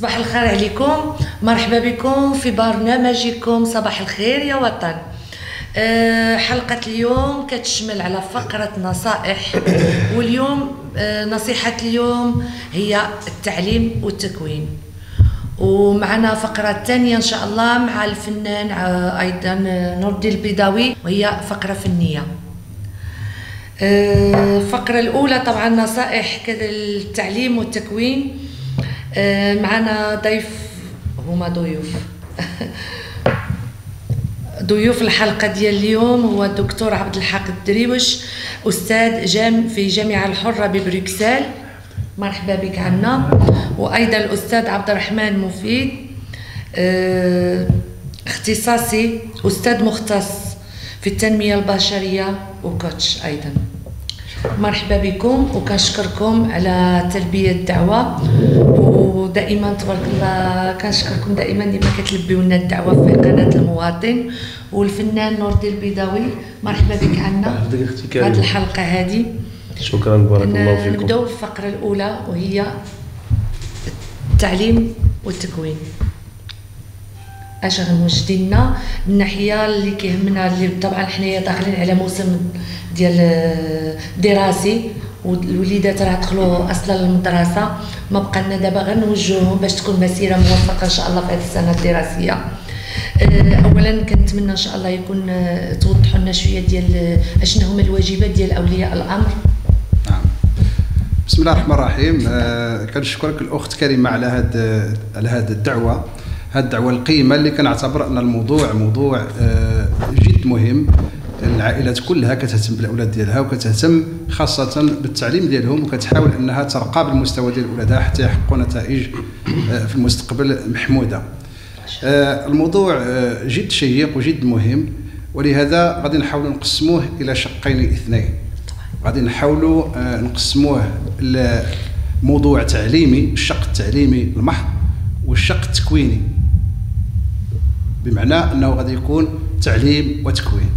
صباح الخير عليكم، مرحبا بكم في برنامجكم صباح الخير يا وطن. حلقة اليوم كتشمل على فقرة نصائح، واليوم نصيحة اليوم هي التعليم والتكوين، ومعنا فقرة ثانية إن شاء الله مع الفنان أيضا نور الدين البيضاوي، وهي فقرة فنية. الفقرة الأولى طبعا نصائح التعليم والتكوين. معنا ضيف، هما ضيوف الحلقة ديال اليوم هو الدكتور عبد الحق الدريوش، أستاذ في الجامعة الحرة ببروكسل، مرحبا بك عنا. وأيضا الأستاذ عبد الرحمن مفيد، اختصاصي أستاذ مختص في التنمية البشرية وكوتش أيضا. مرحبا بكم وكنشكركم على تلبية الدعوة، ودائما تبارك الله كنشكركم دائما كتلبيو لنا الدعوة في قناة المواطن. والفنان نور الدين البيضاوي مرحبا بك عنا في هذه الحلقة هذه. شكرا، بارك الله فيكم. نبداو بالفقرة الأولى وهي التعليم والتكوين. اش غنوجد لنا من الناحيه اللي كيهمنا، اللي طبعا حنايا داخلين على موسم ديال دراسي، والوليدات راه دخلوا اصلا للمدرسه، ما بقى لنا دابا غير نوجههم باش تكون مسيره موفقه ان شاء الله في هذه السنه الدراسيه. اولا كنتمنى ان شاء الله يكون توضحوا لنا شويه ديال اشنو هما الواجبات ديال اولياء الامر. نعم، بسم الله الرحمن الرحيم. كنشكرك الاخت كريمه على هذه الدعوه، هذه الدعوة القيمة اللي كنعتبر أن الموضوع موضوع جد مهم. العائلات كلها كتهتم بالأولاد ديالها، وكتهتم خاصة بالتعليم ديالهم، وكتحاول أنها ترقى بالمستوى ديال أولادها حتى يحققوا نتائج في المستقبل محمودة. الموضوع جد شيق وجد مهم، ولهذا غادي نحاولوا نقسموه إلى شقين اثنين. غادي نحاولوا نقسموه لموضوع تعليمي، الشق التعليمي المحض، والشق التكويني، بمعنى انه غادي يكون تعليم وتكوين.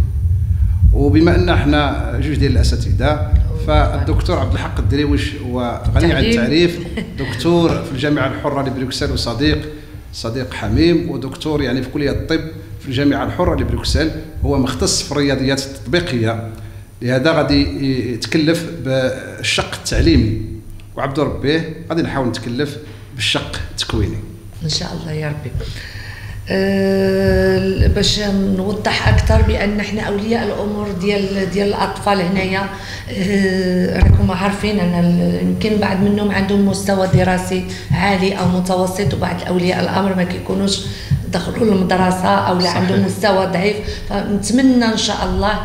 وبما ان احنا جوج ديال الاساتذه، فالدكتور عبد الحق الدريوش هو غني عن التعريف، دكتور في الجامعه الحره لبروكسل وصديق حميم، ودكتور يعني في كليه الطب في الجامعه الحره لبروكسل، هو مختص في الرياضيات التطبيقيه، لهذا غادي يتكلف بالشق التعليمي، وعبد ربيه غادي نحاول نتكلف بالشق التكويني ان شاء الله يا ربي. باش نوضح اكثر بان احنا اولياء الامور ديال الاطفال هنايا، راكم عارفين ان يمكن بعض منهم عندهم مستوى دراسي عالي او متوسط، وبعض اولياء الامر ما كيكونوش دخلوا للمدرسه او عندهم مستوى ضعيف. فنتمنى ان شاء الله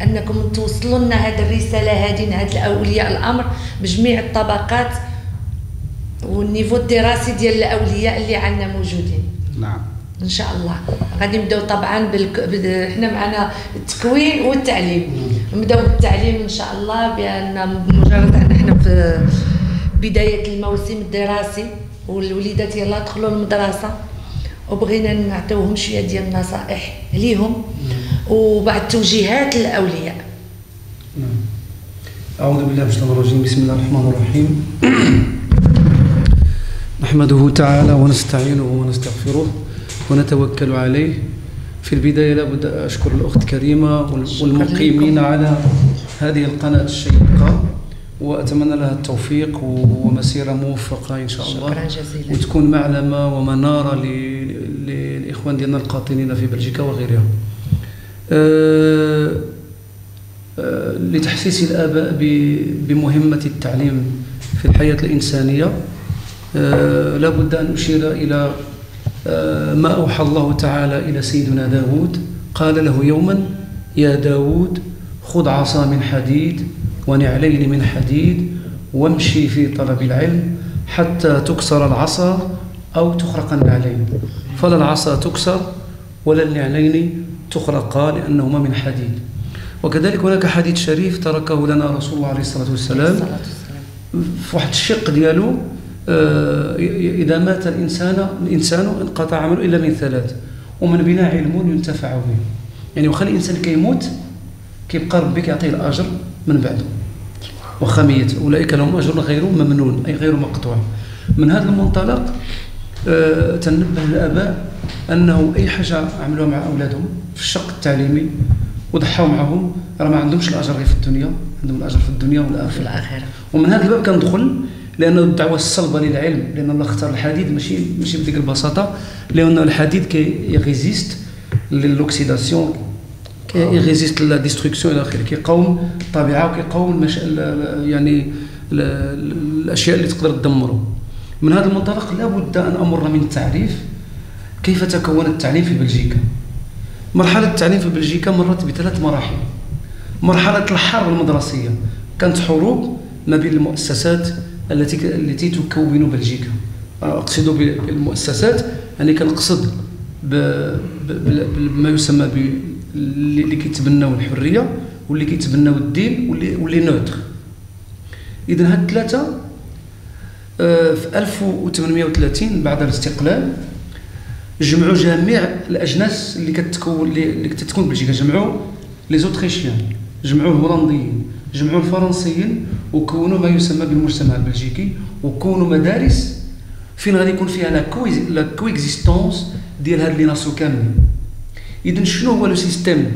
انكم توصلوا لنا هذه الرساله هذه لهاد اولياء الامر بجميع الطبقات والنيفو الدراسي ديال الاولياء اللي عندنا موجودين. نعم ان شاء الله. غادي نبداو طبعا احنا معنا التكوين والتعليم. نبداو بالتعليم ان شاء الله، بان مجرد ان احنا في بدايه الموسم الدراسي والوليدات يلاه دخلوا المدرسه، وبغينا نعطيوهم شويه ديال النصائح ليهم وبعد توجيهات للاولياء. أعوذ بالله من الشيطان الرجيم، بسم الله الرحمن الرحيم. نحمده تعالى ونستعينه ونستغفره ونتوكل عليه. في البداية لابد أشكر الأخت كريمة والمقيمين على هذه القناة الشيقة، وأتمنى لها التوفيق ومسيرة موفقة إن شاء الله، شكرا جزيلا، وتكون معلمة ومنارة للإخوان ديالنا القاطنين في بلجيكا وغيرها. لتحسيس الآباء بمهمة التعليم في الحياة الإنسانية، لا بد أن أشير إلى ما أوحى الله تعالى إلى سيدنا داود. قال له يوما: يا داود خذ عصا من حديد ونعلين من حديد وامشي في طلب العلم حتى تكسر العصا أو تخرق النعلين، فلا العصا تكسر ولا النعلين تخرقا لأنهما من حديد. وكذلك هناك حديث شريف تركه لنا رسول الله عليه الصلاة والسلام في واحد الشق ديالو: إذا مات الإنسان انقطع عمله إلا من ثلاث، ومن بنا علم ينتفع به. يعني وخلي الإنسان كيموت كيبقى ربي كيعطيه الأجر من بعده، وخا ميت، أولئك لهم أجر غير ممنون، أي غير مقطوع. من هذا المنطلق تنبه الآباء أنه أي حاجة عملوها مع أولادهم في الشق التعليمي وضحوا معهم، راه ما عندهمش الأجر غير في الدنيا، عندهم الأجر في الدنيا والآخرة. ومن هذا الباب كندخل لأنه الدعوة الصلبة للعلم، لأن الله اختار الحديد ماشي بديك البساطة، لأن الحديد يغيزيست للأوكسيداسيون، يغيزيست لا ديستركسيون إلى آخره، كيقاوم الطبيعة وكيقاوم يعني الأشياء اللي تقدر تدمره. من هذا المنطلق لا بد أن أمر من التعريف كيف تكون التعليم في بلجيكا. مرحلة التعليم في بلجيكا مرت بثلاث مراحل. مرحلة الحرب المدرسية، كانت حروب ما بين المؤسسات التي تكون بلجيكا. أقصد بالمؤسسات يعني كنقصد بما يسمى اللي كيتبناو الحرية واللي كيتبناو الدين واللي نوتر. إذن هاد الثلاثة في 1830 بعد الاستقلال جمعوا جميع الأجناس اللي كتكون بلجيكا، جمعوا لي زوتريشيان، جمعوا الهولنديين، جمعوا الفرنسيين، وكونوا ما يسمى بالمجتمع البلجيكي، وكونوا مدارس فين غادي يكون فيها لا كويكزيستونس ديال هاد لي ناسيون كاملين. إذن شنو هو لو سيستيم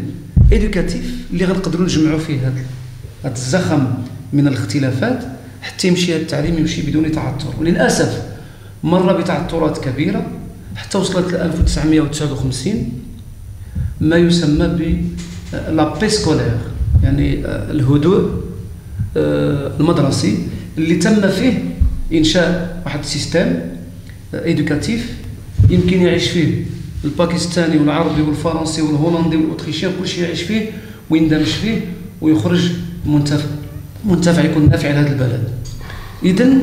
إدوكاتيف اللي غنقدروا نجمعوا فيه هاد الزخم من الاختلافات حتى يمشي هاد التعليم يمشي بدون تعثر؟ وللأسف مر بتعثرات كبيرة حتى وصلت ل 1959 ما يسمى ب لا بي سكولير، يعني الهدوء المدرسي اللي تم فيه إنشاء واحد السيستم إدوكاتيف يمكن يعيش فيه الباكستاني والعربي والفرنسي والهولندي والأوتريشي، كل شيء يعيش فيه ويندمج فيه ويخرج منتفع يكون نافع لهذا البلد. إذن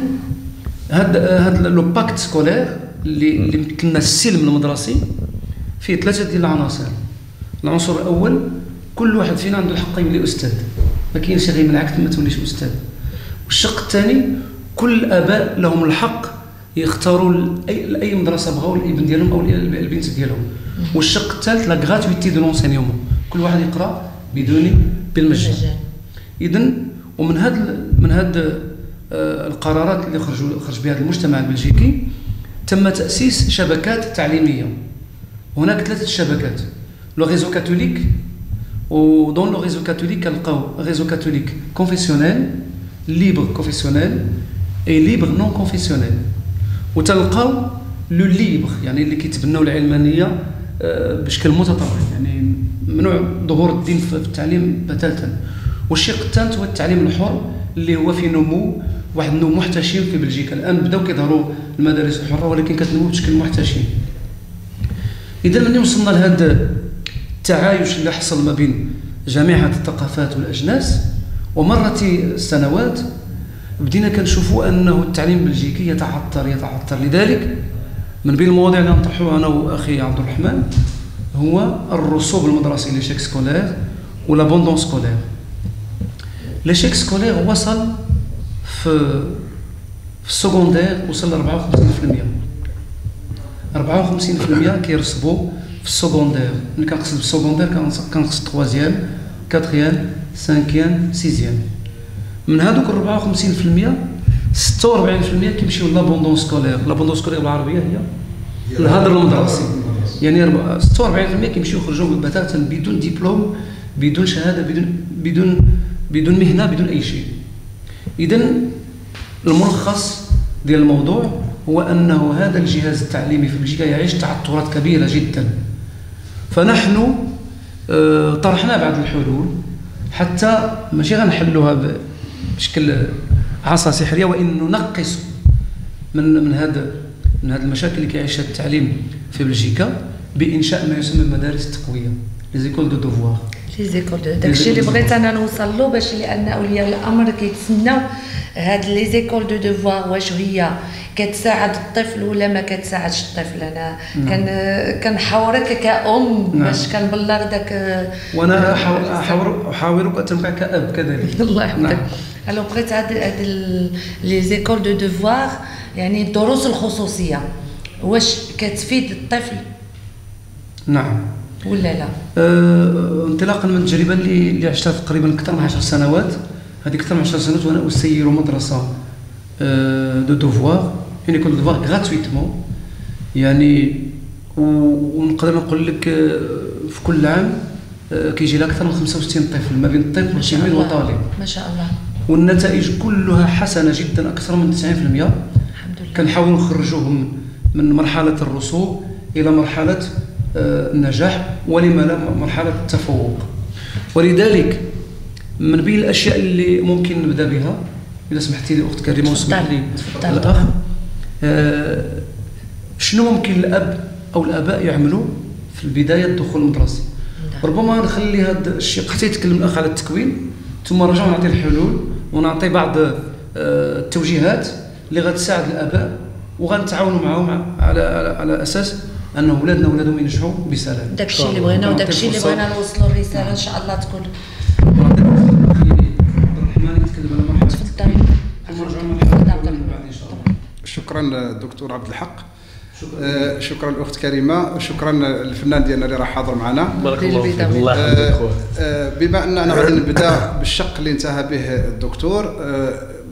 هذا لو باكت سكولير اللي مثلنا السلم المدرسي فيه ثلاثة ديال العناصر. العنصر الأول كل واحد فينا عنده الحق يولي أستاذ، ما كاينش غير منعك ما توليش أستاذ. والشق الثاني كل الآباء لهم الحق يختاروا أي مدرسة بغاو الابن ديالهم أو البنت ديالهم. والشق الثالث لا غراتويتي دو لونسينيومون، كل واحد يقرأ بالمجان. إذن ومن هاد القرارات اللي خرج بها المجتمع البلجيكي تم تأسيس شبكات تعليمية. هناك ثلاثة شبكات: لو ريزو كاثوليك، ودون لو ريزو كاثوليك كنلقاو ريزو كاثوليك كونفيسيونيل، ليبر كونفيسيونيل اي ليبر نون كونفيسيونيل، وتلقاو لو ليبر يعني اللي كيتبناو العلمانية بشكل متطرف، يعني ممنوع ظهور الدين في التعليم بتاتا. والشق الثالث هو التعليم الحر اللي هو في نمو، واحد النمو محتشم في بلجيكا. الان بداو كيظهروا المدارس الحره ولكن كتنمو بشكل محتشم. اذا ملي وصلنا لهذا التعايش اللي حصل ما بين جميع هذه الثقافات والاجناس ومرت السنوات، بدينا كنشوفوا انه التعليم البلجيكي يتعثر. لذلك من بين المواضيع اللي نطرحوها انا واخي عبد الرحمن هو الرسوب المدرسي ليشيك سكولير ولابوندون سكولير. ليشيك سكولير وصل في السكوندير وصل ل 54% كيرسبوا في السكوندير. ملي كنقصد بالسكوندير كنقصد 3 4 5 6. من هذوك 54% 46% كيمشيو لابوندون سكولير. لابوندون سكولير بالعربيه هي الهدر المدرسي، يعني 46% كيمشيو يخرجوا بتاتا بدون دبلوم، بدون شهاده، بدون مهنه، بدون اي شيء. إذن الملخص ديال الموضوع هو أنه هذا الجهاز التعليمي في بلجيكا يعيش تعثرات كبيرة جدا. فنحن طرحنا بعض الحلول حتى ماشي غنحلوها بشكل عصا سحرية، وإن ننقص من هذا المشاكل اللي كيعيشها التعليم في بلجيكا بإنشاء ما يسمى المدارس التقوية، لي زيكول دو دوفوار. داكشي اللي بغيت انا نوصل له، باش لان اولياء الامر كيتسناو هاد لي زيكول دو دوفوار واش هي كتساعد الطفل ولا ما كتساعدش الطفل. انا كنحاورك كأم باش كنبلغ داك، وانا احاورك اتنفع كأب كذلك. الله يحفظك. الو بغيت هاد لي زيكول دو دوفوار يعني الدروس الخصوصيه واش كتفيد الطفل؟ نعم ولا لا؟ انطلاقا من التجربه اللي عشتها تقريبا اكثر من 10 سنوات، هذه اكثر من 10 سنوات وانا اسير مدرسه دو دوفوار يعني يكون الدفواغ غراتويتمون يعني. ونقدر نقول لك في كل عام كيجي لها اكثر من 65 طفل ما بين الطفل والتلميذ وطالب ما شاء الله، والنتائج كلها حسنه جدا اكثر من 90%. الحمد لله. كنحاولوا نخرجوهم من مرحله الرسوب الى مرحله النجاح، ولما لا مرحله التفوق. ولذلك من بين الاشياء اللي ممكن نبدا بها، اذا سمحتي لي اخت كريمه وسمح لي الاخ، شنو ممكن الاب او الاباء يعملوا في البدايه الدخول المدرسي؟ ربما نخلي هذا الشيء حتى يتكلم الاخ على التكوين، ثم نرجع نعطي الحلول ونعطي بعض التوجيهات اللي غتساعد الاباء، وغنتعاونوا معهم على اساس ان اولادنا ولادهم ينجحوا بسلام. داك الشيء اللي بغينا وداك الشيء اللي بغينا نوصلوا الرساله ان شاء الله تكون. الرحمن يتكلم على مرحله تفضل. شكرا دكتور عبد الحق. شكرا الاخت كريمه، شكرا الفنان ديالنا اللي راه حاضر معنا. بارك الله فيك. الله يحفظك خويا. بما اننا غادي نبدا بالشق اللي انتهى به الدكتور،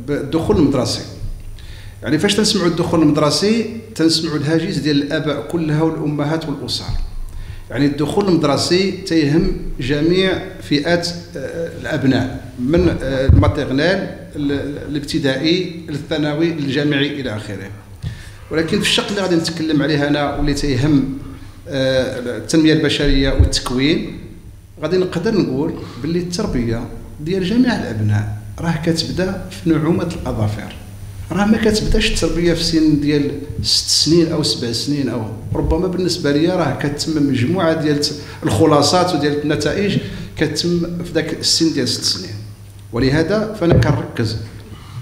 بالدخول المدرسي. يعني فاش تنسمعوا الدخول المدرسي تنسمعوا الهاجس ديال الاباء كلها والامهات والاسر. يعني الدخول المدرسي تيهم جميع فئات الابناء، من الماتيرنال الابتدائي الثانوي الجامعي الى اخره. ولكن في الشق اللي غادي نتكلم عليه انا واللي تيهم التنميه البشريه والتكوين، غادي نقدر نقول باللي التربيه ديال جميع الابناء راه كتبدا في نعومه الاظافر. راه ما كتبداش التربيه في سن ديال 6 سنين او 7 سنين، او ربما بالنسبه لي راه كتم مجموعه ديال الخلاصات وديال النتائج كتم في ذاك السن ديال 6 سنين. ولهذا فانا كنركز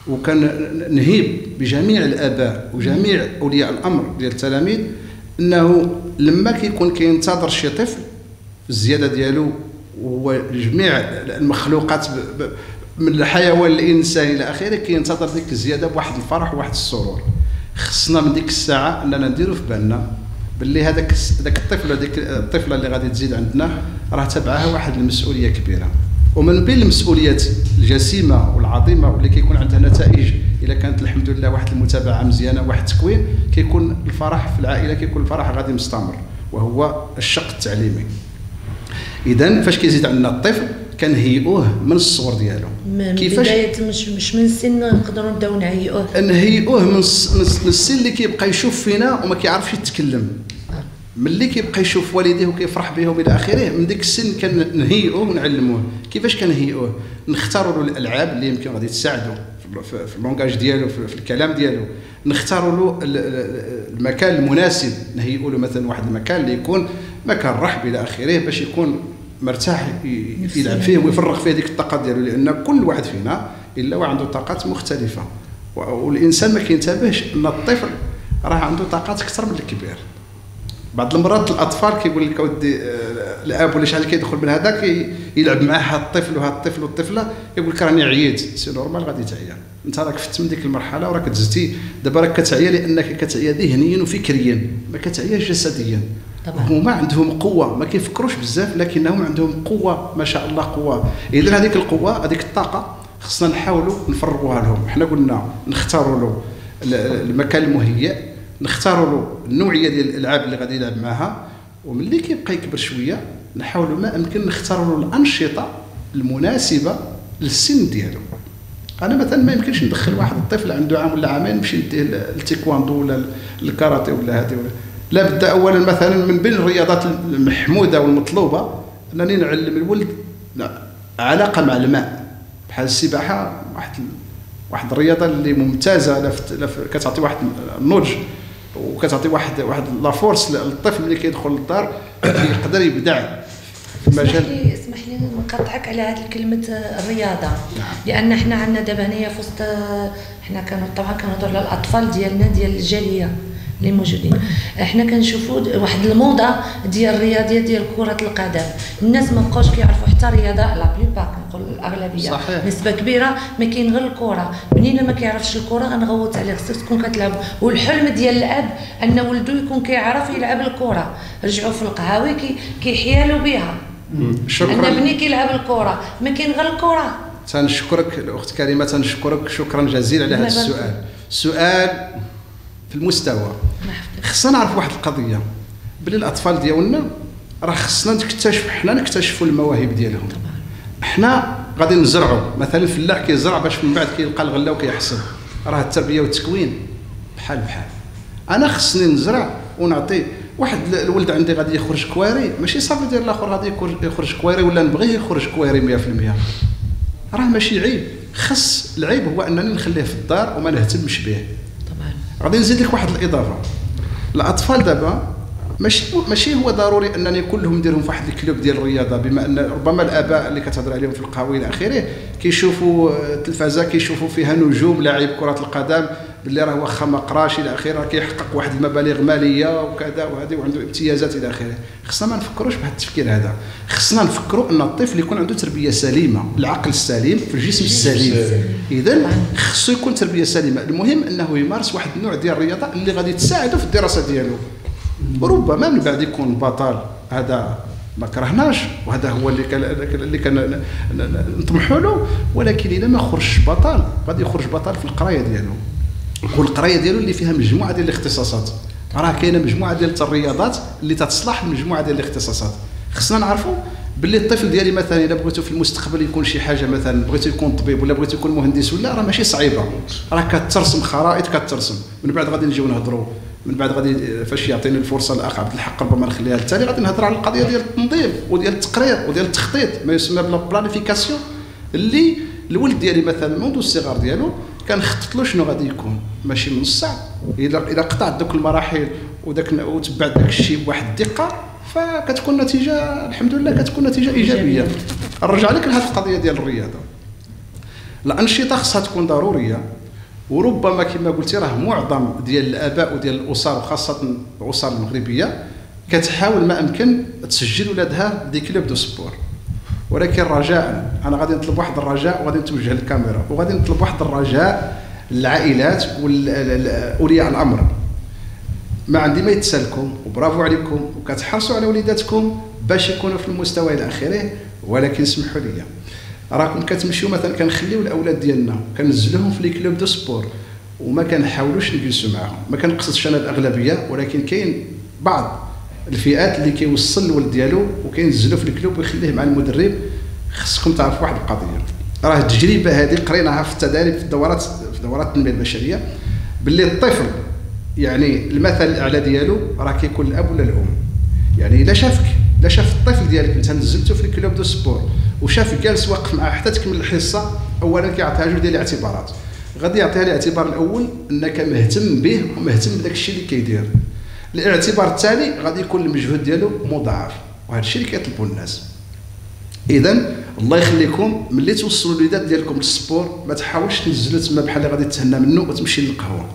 وكنهيب بجميع الاباء وجميع اولياء الامر ديال التلاميذ انه لما كيكون كينتظر شي طفل الزياده ديالو، وهو جميع المخلوقات من الحيوان الانسان الى اخره كينتظر ديك الزياده بواحد الفرح وواحد السرور. خصنا من ديك الساعه اننا نديروا في بالنا باللي هذاك الطفل هذيك الطفله اللي غادي تزيد عندنا راه تبعها واحد المسؤوليه كبيره. ومن بين المسؤوليات الجسيمه والعظيمه واللي كيكون عندها نتائج الا كانت الحمد لله واحد المتابعه مزيانه واحد التكوين، كيكون الفرح في العائله، كيكون الفرح غادي مستمر وهو الشق التعليمي. اذا فاش كيزيد عندنا الطفل كنهيئوه من الصغر ديالو. كيفاش بدايه مش من السن نقدروا نبداو نهيئوه من السن اللي كيبقى يشوف فينا وما كيعرفش يتكلم. ملي كيبقى يشوف والديه وكيفرح بهم الى اخره، من ديك السن كنهيئوه ونعلموه. كيفاش كنهيئوه؟ نختاروا له الالعاب اللي يمكن غادي تساعدوا في اللونغاج ديالو، في الكلام ديالو. نختاروا له المكان المناسب، نهيئوا له مثلا واحد المكان اللي يكون مكان رحب الى اخره باش يكون مرتاح يلعب فيه ويفرغ فيه ديك الطاقه ديالو، لان كل واحد فينا الا وعنده طاقات مختلفه، والانسان ما كينتبهش ان الطفل راه عنده طاقات اكثر من الكبير. بعض المرات الاطفال كيقول لك اودي الاب ولا شحال كيدخل من هذاك يلعب مع هذا الطفل وهذا الطفل والطفله، يقول لك راني عييت. سي نورمال غادي تعيا، انت راك فت من ديك المرحله وراك دزتي دابا راك كتعيا لانك كتعيا ذهنيا وفكريا، ما كتعياش جسديا. طبعا هما عندهم قوه ما كيفكروش بزاف، لكنهم عندهم قوه ما شاء الله قوه. اذا هذيك القوه هذيك الطاقه خصنا نحاولوا نفرغوها لهم. حنا قلنا نختاروا له المكان المهيئ، نختاروا له النوعيه ديال الالعاب اللي غادي يلعب معها، وملي كيبقى يكبر شويه نحاولوا ما امكن نختاروا له الانشطه المناسبه للسن ديالو. انا مثلا ما يمكنش ندخل واحد الطفل عنده عام ولا عامين نمشي نديه التيكواندو ولا الكاراتيه ولا هذه ولا لا بد. اولا مثلا من بين الرياضات المحموده والمطلوبه انني نعلم الولد علاقه مع الماء، بحال السباحه واحد الرياضه اللي ممتازه، كتعطي واحد النضج وكتعطي واحد لا فورس للطفل اللي كيدخل للدار يقدر يبدع في مجال. اسمح لي نقاطعك على هذه كلمه الرياضه. نعم. لان احنا عندنا دابا هنايا في وسط، احنا طبعا كنهضروا على الاطفال ديالنا ديال الجاليه اللي موجودين. احنا كنشوفوا واحد الموضه ديال الرياضيه ديال كره القدم، الناس ما بقاوش كيعرفوا حتى رياضه، لا بليبار كنقول الاغلبيه صحيح. نسبه كبيره ما كاين غير الكره. منين ما كيعرفش الكره غنغوت عليه، خصك تكون كتلعب. والحلم ديال الاب ان ولده يكون كيعرف يلعب الكره. رجعوا في القهاوي كيحيالوا بها. شكرا. ان بني كيلعب الكره، ما كاين غير الكره. تنشكرك الاخت كريمه، تنشكرك شكرا جزيلا على هذا السؤال. سؤال في المستوى. خصنا نعرف واحد القضيه، بلي الاطفال ديالنا راه خصنا نكتشفوا المواهب ديالهم. احنا غادي نزرعوا مثلا الفلاح كيزرع باش من بعد كيلقى الغله وكيحصد، راه التربيه والتكوين بحال انا خصني نزرع ونعطي واحد الولد عندي غادي يخرج كواري، ماشي صافي ديال الاخر غادي يخرج كواري ولا نبغيه يخرج كواري 100%، راه ماشي عيب. خص العيب هو انني نخليه في الدار وما نهتمش به. طبعا غادي نزيد لك واحد الاضافه، الاطفال دابا ماشي هو ضروري انني كلهم نديرهم في واحد الكلوب ديال الرياضه، بما ان ربما الاباء اللي كتهضر عليهم في القهوه الى اخره كيشوفوا التلفازه كيشوفوا فيها نجوم لاعب كره القدم باللي راه واخا ما قراش الى اخره كيحقق واحد المبالغ ماليه وكذا وهذه وعنده امتيازات الى اخره. خصنا ما نفكروش بهذا التفكير هذا، خصنا نفكروا ان الطفل يكون عنده تربيه سليمه، العقل السليم في الجسم السليم. اذا خصو يكون تربيه سليمه، المهم انه يمارس واحد النوع ديال الرياضه اللي غادي تساعده في الدراسه ديالو، وربما من بعد يكون بطل، هذا ما كرهناش وهذا هو اللي كان نطمحوا له، ولكن اذا ما خرجش بطل غادي يخرج بطل في القرايه ديالو، والقرايه ديالو اللي فيها مجموعه ديال الاختصاصات. راه كاينه مجموعه ديال الرياضات اللي تتصلح لمجموعه ديال الاختصاصات. خصنا نعرفوا باللي الطفل ديالي مثلا اذا بغيتو في المستقبل يكون شي حاجه، مثلا بغيتو يكون طبيب ولا بغيتو يكون مهندس ولا، راه ماشي صعيبه، راه كترسم خرائط كترسم، من بعد غادي نجيو نهضروا، من بعد غادي فاش يعطيني الفرصه الاخ عبد الحق ربما نخليها للتالي غادي نهضر على القضيه ديال التنظيم وديال التقرير وديال التخطيط، ما يسمى بلانيفيكاسيون، اللي الولد ديالي مثلا منذ الصغر ديالو كنخطط له شنو غادي يكون، ماشي من الصعب اذا قطعت دوك المراحل وتبعت داك الشيء بواحد الدقه فكتكون نتيجه الحمد لله كتكون نتيجه ايجابيه. نرجع لك لهذه القضيه ديال الرياضه، الانشطه خصها تكون ضروريه، وربما كما قلتي راه معظم ديال الاباء وديال الاسر وخاصه الاسر المغربيه كتحاول ما امكن تسجل ولادها دي كلوب دو سبور، ولكن رجاء انا غادي نطلب واحد الرجاء وغادي نتوجه للكاميرا وغادي نطلب واحد الرجاء للعائلات واولياء الامر، ما عندي ما يتسالكم وبرافو عليكم وكتحرصوا على وليداتكم باش يكونوا في المستوى الى اخره، ولكن اسمحوا لي راكم كتمشيو مثلا كنخليو الاولاد ديالنا كنزلوهم في لي كلوب دو سبور وما كنحاولوش نجلسوا معاهم، ما كنقصدش انا الاغلبيه، ولكن كاين بعض الفئات اللي كيوصل الولد ديالو وكينزلو في الكلوب ويخليه مع المدرب. خصكم تعرفوا واحد القضيه، راه التجربه هذه قريناها في التدريب في دورات التنميه البشريه، باللي الطفل يعني المثل الاعلى ديالو راه كيكون الاب ولا الام. يعني الا شاف الطفل ديالك انت نزلته في الكلوب دو سبور وشافك جالس واقف معاه حتى تكمل الحصه، اولا كيعطيها جوج ديال الاعتبارات، غادي يعطيها الاعتبار الاول انك مهتم به ومهتم بداك الشيء اللي كيدير، الاعتبار الثاني غادي يكون المجهود ديالو مضاعف، وهذا الشيء اللي كيطلبوا الناس. اذا الله يخليكم ملي توصلوا الوليدات ديالكم للسبور ما تحاولش تنزلوا تما بحال اللي غادي تهنى منه وتمشي للقهوه،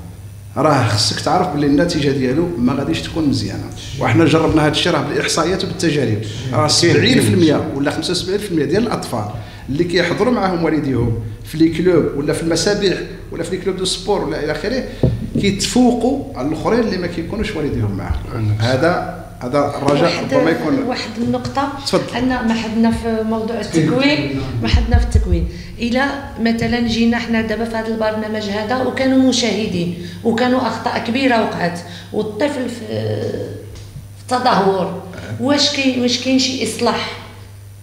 راه خصك تعرف بلي النتيجه ديالو ما غاديش تكون مزيانه، وحنا جربنا هذا الشيء راه بالاحصائيات وبالتجارب، راه 70% ولا 75% ديال الاطفال اللي كيحضروا معاهم والديهم في لي كلوب ولا في المسابح ولا في لي كلوب دو سبور ولا الى اخره كيتفوقوا على الاخرين اللي ما كيكونوش والديهم معاهم. هذا الرجاء ربما يكون واحد النقطه ان ما حدنا في موضوع التكوين، ما حدنا في التكوين الى مثلا جينا حنا دابا في هذا البرنامج هذا وكانوا مشاهدين وكانوا اخطاء كبيره وقعت والطفل في تدهور، واش كاين شي اصلاح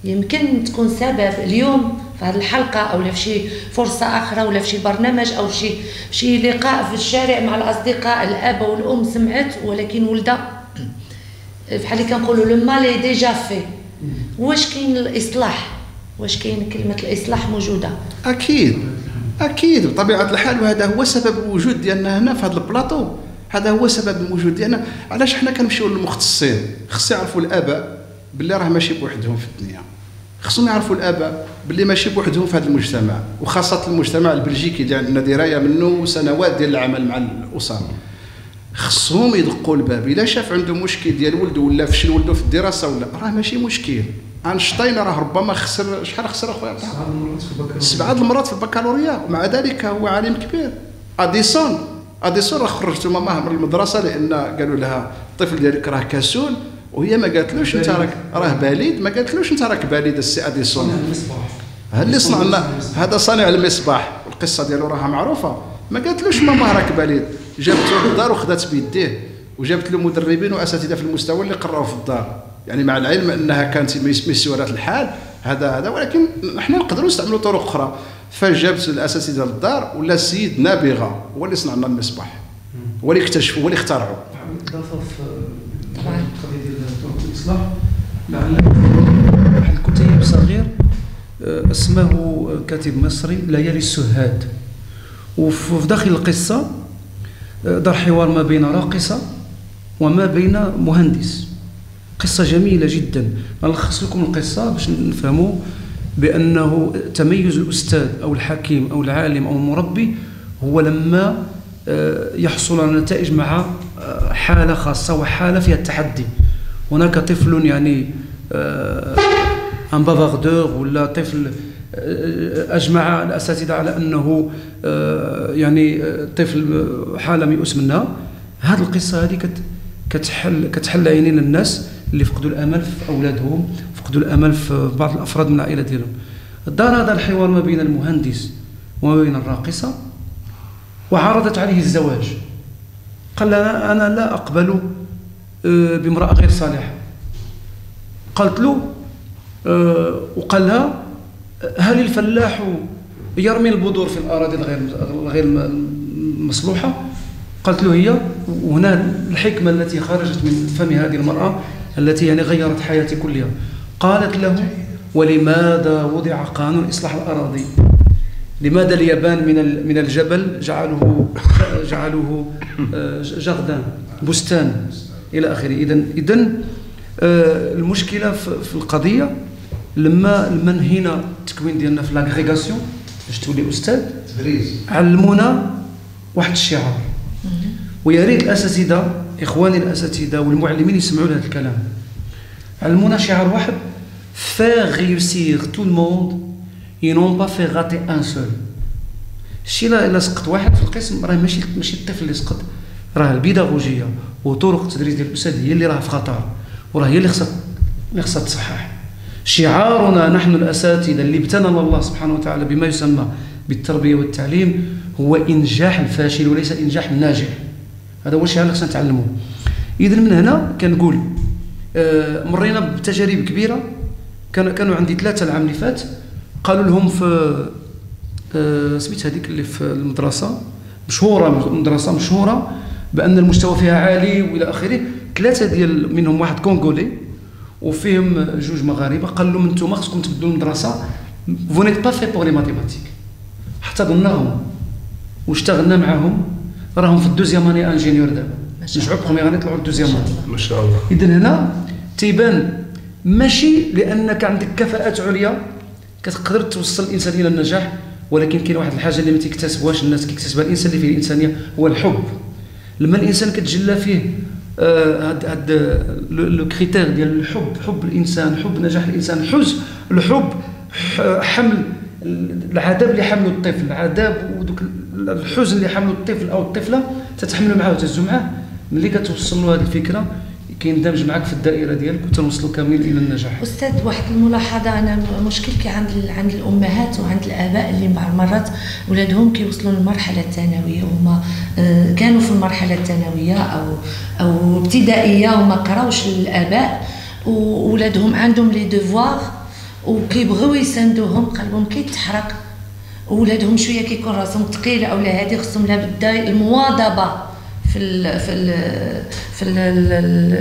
يمكن تكون سبب اليوم في هذه الحلقه او في شي فرصه اخرى ولا في شي برنامج او شي لقاء في الشارع مع الاصدقاء، الاب والام سمعت ولكن ولدها بحال اللي كنقولوا لو مال ديجا في، واش كاين الاصلاح؟ واش كاين كلمه الاصلاح موجوده؟ اكيد بطبيعه الحال، وهذا هو سبب الوجود ديالنا هنا في هذا البلاطو، هذا هو سبب الوجود ديالنا. علاش حنا كنمشيو للمختصين؟ خص يعرفوا الاباء باللي راه ماشي بوحدهم في الدنيا، خصهم يعرفوا الاباء باللي ماشي بوحدهم في هذا المجتمع، وخاصه المجتمع البلجيكي اللي عندنا درايه منه سنوات ديال العمل مع الاسر. خصهم يدقوا الباب، الا شاف عنده مشكل ديال ولده ولا فشل ولده في الدراسه ولا راه ماشي مشكل. اينشتاين راه ربما خسر شحال خسر اخويا؟ 7 المرات في البكالوريا، ومع ذلك هو عالم كبير. اديسون راه خرجته ماماه من المدرسه لان قالوا لها الطفل ديالك راه كسول، وهي ما قالتلوش انت راك راه بليد، ما قالتلوش انت راك بليد السي اديسون، هذا اللي صنع لنا، هذا صانع المصباح، القصه ديالو راها معروفه، ما قالتلوش ماما راك بليد، جابته للدار وخدات بيديه وجابت له مدربين واساتذه في المستوى اللي قراو في الدار، يعني مع العلم انها كانت ميسورات الحال هذا ولكن نحن نقدروا نستعملوا طرق اخرى. فجابت الاساتذه للدار ولا السيد نابغه هو اللي صنع لنا المصباح، هو اللي اكتشفوا هو اللي اخترعوا. اضافه في طبعا القضيه ديال طرق الاصلاح، لعل واحد الكتيب صغير اسمه كاتب مصري ليالي السهاد، وفي داخل القصه دار حوار ما بين راقصه وما بين مهندس. قصه جميله جدا. نلخص لكم القصه باش نفهموا بانه تميز الاستاذ او الحكيم او العالم او المربي هو لما يحصل على نتائج مع حاله خاصه وحاله فيها التحدي. هناك طفل يعني ان بافاردور ولا طفل اجمع الاساتذه على انه يعني طفل حاله ميؤوس منها. هذه القصه هذه كتحل عينين الناس اللي فقدوا الامل في اولادهم، فقدوا الامل في بعض الافراد من العائله ديالهم. دار هذا الحوار ما بين المهندس وما بين الراقصه وعرضت عليه الزواج. قال لها انا لا اقبل بامراه غير صالحه. قالت له وقال لها هل الفلاح يرمي البذور في الاراضي الغير مصلوحه؟ قالت له هي. وهنا الحكمه التي خرجت من فم هذه المراه التي يعني غيرت حياتي كلها. قالت له ولماذا وضع قانون اصلاح الاراضي؟ لماذا اليابان من الجبل جعلوه جردان بستان الى اخره؟ اذا المشكله في القضيه لما انهينا التكوين ديالنا في لاغريغاسيون باش تولي استاذ علمونا واحد الشعار، ويا ريت الاساتذه اخواني الاساتذه والمعلمين يسمعوا لهذا الكلام. علمونا شعار واحد: faire réussir tout le monde et non pas faire rater un seul. الشيء لا سقط واحد في القسم راه ماشي الطفل اللي سقط، راه البيداغوجيه وطرق التدريس ديال الاستاذ هي اللي راه في خطر، وراه هي اللي خصها تصحح. شعارنا نحن الاساتذه اللي ابتلانا الله سبحانه وتعالى بما يسمى بالتربيه والتعليم هو انجاح الفاشل وليس انجاح الناجح. هذا هو الشيء اللي خصنا نتعلموه. اذا من هنا كنقول مرينا بتجارب كبيره. كانوا عندي 3 العام اللي فات قالوا لهم في سميت هذيك اللي في المدرسه مدرسه مشهوره بان المستوى فيها عالي والى اخره. 3 ديال منهم واحد كونغولي وفيهم 2 مغاربه. قال لهم انتم خصكم تبدلوا المدرسه، فو نيت با في بور لي ماتيماتيك. احتضناهم واشتغلنا معهم، راهم في الدوزيام اني انجينيور دابا، رجعوا بروميير اني طلعوا الدوزيام اني. ما شاء الله. اذا هنا تيبان ماشي لانك عندك كفاءات عليا كتقدر توصل الانسان الى النجاح، ولكن كاين واحد الحاجه اللي ما تيكتسبوهاش الناس، كيكتسبها الانسان اللي فيه الانسانيه، هو الحب. لما الانسان كتجلى فيه هاد لو كريتير ديال الحب، حب الانسان، حب نجاح الانسان، الحب حمل العذاب اللي حمله الطفل، العذاب ودوك الحزن اللي حمله الطفل او الطفله تتحملوا معاه وتهزوا معاه. ملي كتوصل له هذه الفكره كيندمج معك في الدائره ديالك وتنوصلوا كاملين الى النجاح. استاذ، واحد الملاحظه، انا مشكلتي عند الامهات وعند الاباء اللي بعض المرات ولادهم كيوصلوا للمرحله الثانويه وما كانوا في المرحله الثانويه او ابتدائيه وما قراوش الاباء، وولادهم عندهم لي ديفوار وكيبغيو يساندوهم، قلبهم كيتحرق، وولادهم شويه كيكون راسهم ثقيل او لا، هذه خصهم لابد المواظبه في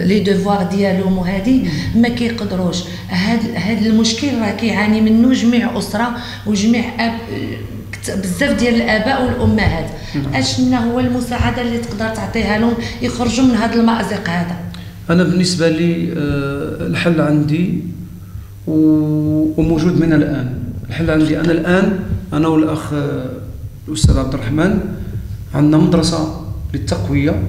لي ديفوار ديالهم، وهذه ما كيقدروش. هذا المشكل راه كيعاني منه جميع اسره وجميع بزاف ديال الاباء والامهات. اشنا هو المساعده اللي تقدر تعطيها لهم يخرجوا من هذا المأزق هذا؟ انا بالنسبه لي الحل عندي وموجود من الان. الحل عندي انا الان، انا والاخ الاستاذ عبد الرحمن عندنا مدرسه للتقويه،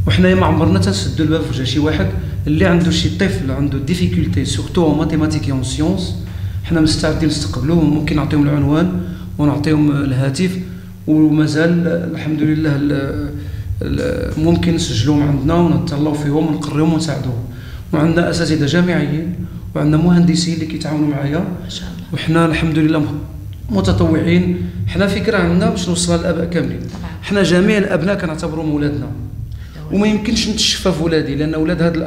وحنايا ما عمرنا تنسدوا الباب في وجه شي واحد اللي عنده شي طفل عنده ديفيكولتي سورتو ان ماتيماتيك اون سيونس. حنا مستعدين نستقبلوه، ممكن نعطيهم العنوان ونعطيهم الهاتف، ومازال الحمد لله ممكن نسجلوهم عندنا ونتهلاو فيهم ونقريهم ونساعدوهم. وعندنا اساتذه جامعيين وعندنا مهندسين اللي كيتعاونوا معايا، ما شاء الله. وحنا الحمد لله متطوعين. حنا فكره عندنا باش نوصلها للاباء كاملين. حنا جميع الابناء كنعتبروهم ولادنا، وما يمكنش نتشفى في ولادي، لان ولاد هذا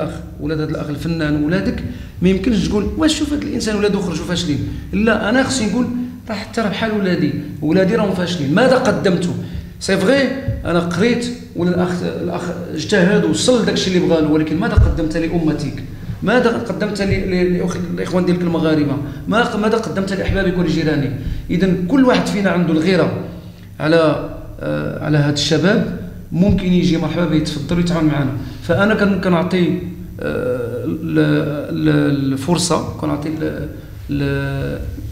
الاخ الفنان ولادك ما يمكنش تقول واش شوف هذا الانسان ولادو خرجوا فاشلين. لا، انا خصني نقول راه حتى راه بحال ولادي راهم فاشلين. ماذا قدمت؟ سي فغي انا قريت ولا الاخ اجتهد ووصل داك الشيء اللي بغا له، ولكن ماذا قدمت لامتك؟ ماذا قدمت للاخوان ديالك المغاربه؟ ماذا قدمت لاحبابك ولجيرانك؟ اذا كل واحد فينا عنده الغيره على هاد الشباب، ممكن يجي مرحبا به يتفضل ويتعاون معنا. فانا كنعطي الفرصه، كنعطي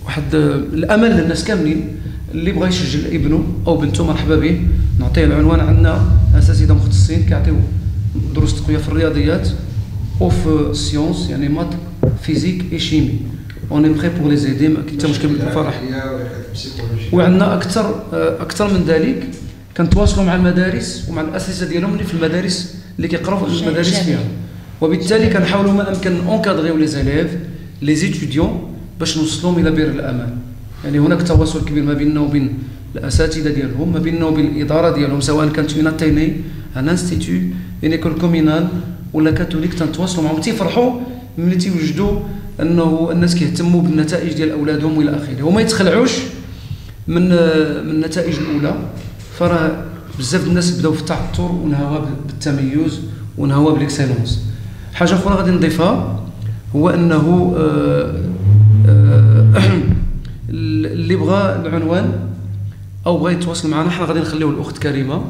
واحد الامل للناس كاملين اللي بغى يسجل ابنه او بنته مرحبا به. نعطيه العنوان، عندنا اساتذه مختصين كيعطيو دروس تقويه في الرياضيات وفي السيونس، يعني مات فيزيك اي شيمي. اوني بري بور لي زيدي، ما كاين حتى مشكل بالفرح. وعندنا اكثر من ذلك، كنتواصلوا مع المدارس ومع الاساتذه ديالهم اللي في المدارس اللي كيقراو في المدارس فيها، وبالتالي كنحاولوا ما امكن اونكادريو لي زيليف لي زيتيديون باش نوصلهم الى بر الامان. يعني هناك تواصل كبير ما بيننا وبين الاساتذه ديالهم، ما بيننا وبين الاداره ديالهم، سواء كانت اون اتيني ان انستيتو اون ايكول كومينال ولا كاثوليك، تنتواصلوا معهم تيفرحوا ملي تيوجدوا انه الناس كيهتموا بالنتائج ديال اولادهم والى اخره، وما يتخلعوش من النتائج الاولى. فراه بزاف الناس بداو في التعثر ونهوا بالتميز ونهوا بالاكسلونس. حاجه اخرى غادي نضيفها هو انه اللي بغى العنوان او بغى يتواصل معنا، حنا غادي نخليو الاخت كريمه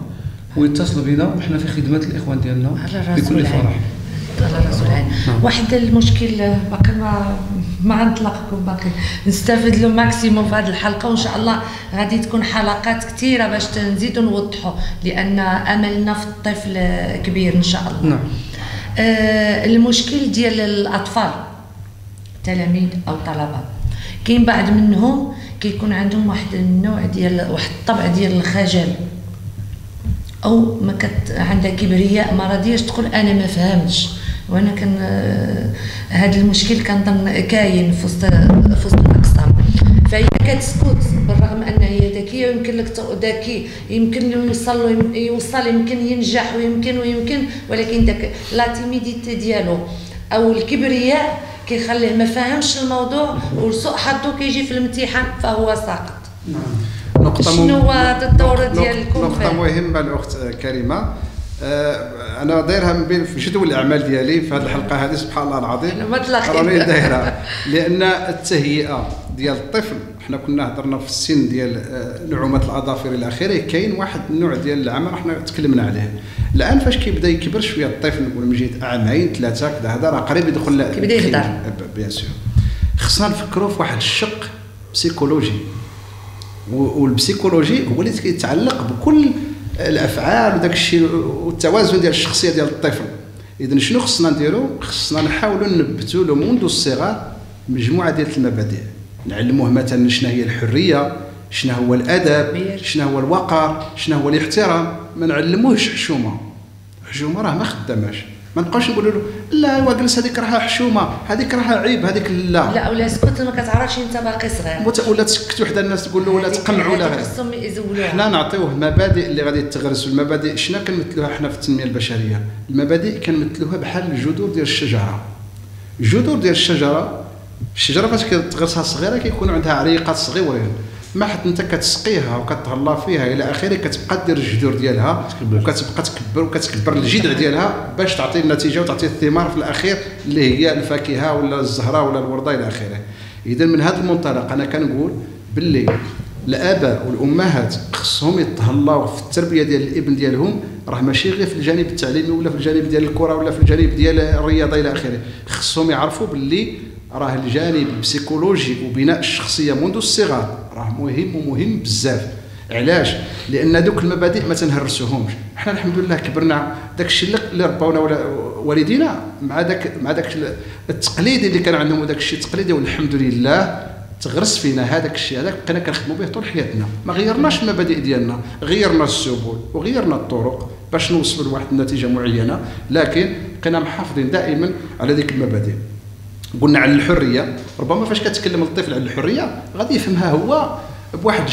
ويتصلوا بنا، وحنا في خدمه الاخوان ديالنا بكل فرح. على راس العين. واحد المشكل باقي ما نطلقكم، باقي نستافد له ماكسيموم في هذه الحلقه، وان شاء الله غادي تكون حلقات كثيره باش نزيدوا نوضحوا، لان املنا في الطفل كبير ان شاء الله. نعم. المشكل ديال الاطفال تلاميذ او طلبه، كاين بعض منهم كيكون عندهم واحد النوع ديال واحد الطبع ديال الخجل، او ما عندها كبرياء، ما رادياش تقول انا ما فهمتش. وانا هذا المشكل كنظن كاين في وسط الاقسام، فهي كتسكت بالرغم ان هي ذكيه، ويمكن لك ذكي يمكن يوصل يمكن ينجح ويمكن، ولكن داك لا تيميديتي ديالو او الكبرياء كيخليه ما فهمش الموضوع، وسوء حظه كيجي في الامتحان فهو ساقط. شنو هو الدور ديالكم؟ نقطة مهمة الأخت كريمة، أنا دايرها من بين في جدول الأعمال ديالي في هذه الحلقة هذه، سبحان الله العظيم راني دايرها، لأن التهيئة ديال الطفل، حنا كنا هضرنا في السن ديال نعومة الأظافر إلى آخره، كاين واحد النوع ديال العمل حنا تكلمنا عليه. الآن فاش كيبدا يكبر شوية الطفل، نقول من جهة عامين ثلاثة كذا، هذا راه قريب يدخل كيبدا يهضر بيان سور. خصنا نفكروا في واحد الشق بسيكولوجي، والبسيكولوجي هو اللي كيتعلق بكل الافعال وداك الشيء والتوازن ديال الشخصيه ديال الطفل. اذا شنو خصنا نديرو؟ خصنا نحاولوا نبتوا له منذ الصغر مجموعه ديال المبادئ، نعلموه مثلا شنو هي الحريه، شنو هو الادب، شنو هو الوقار، شنو هو الاحترام. ما نعلموهش حشومه راه ما خداماش، ما نبقاوش نقولوا له لا ايوا جلس هذيك راها حشومه، هذيك راها عيب، هذيك لا ولا اسكت ما كتعرفش انت باقي صغير، ولا تسكت وحده الناس تقول له ولا تقنعوا لها. حنا نعطيوه المبادئ اللي غادي تغرس. المبادئ شنو كنمثلوها حنا في التنميه البشريه؟ المبادئ كنمثلوها بحال الجذور ديال الشجره. الجذور ديال الشجره فاش كتغرسها صغيره كيكون عندها عريقات صغيورين، ما حد انت كتسقيها وكتهلا فيها الى اخره، كتبقى دير الجذور ديالها وكتبقى تكبر الجذع ديالها باش تعطي النتيجه وتعطي الثمار في الاخير اللي هي الفاكهه ولا الزهره ولا الورده الى اخره. اذا من هذا المنطلق انا كنقول باللي الاباء والامهات خصهم يتهلاو في التربيه ديال الابن ديالهم، راه ماشي غير في الجانب التعليمي ولا في الجانب ديال الكره ولا في الجانب ديال الرياضه الى اخره، خصهم يعرفوا باللي راه الجانب البسيكولوجي وبناء الشخصيه منذ الصغر راه مهم ومهم بزاف. علاش؟ لان دوك المبادئ ما تنهرسوهمش. حنا الحمد لله كبرنا داك الشيء اللي رباونا والدينا مع داك التقليد اللي كان عندهم، وداك الشيء التقليدي والحمد لله تغرس فينا هذاك الشيء هذاك، بقينا كنخدموا به طول حياتنا، ما غيرناش المبادئ ديالنا، غيرنا السبل وغيرنا الطرق باش نوصلوا لواحد النتيجه معينه، لكن بقينا محافظين دائما على ذيك المبادئ. قلنا على الحريه، ربما فاش كتكلم الطفل على الحريه غادي يفهمها هو بواحد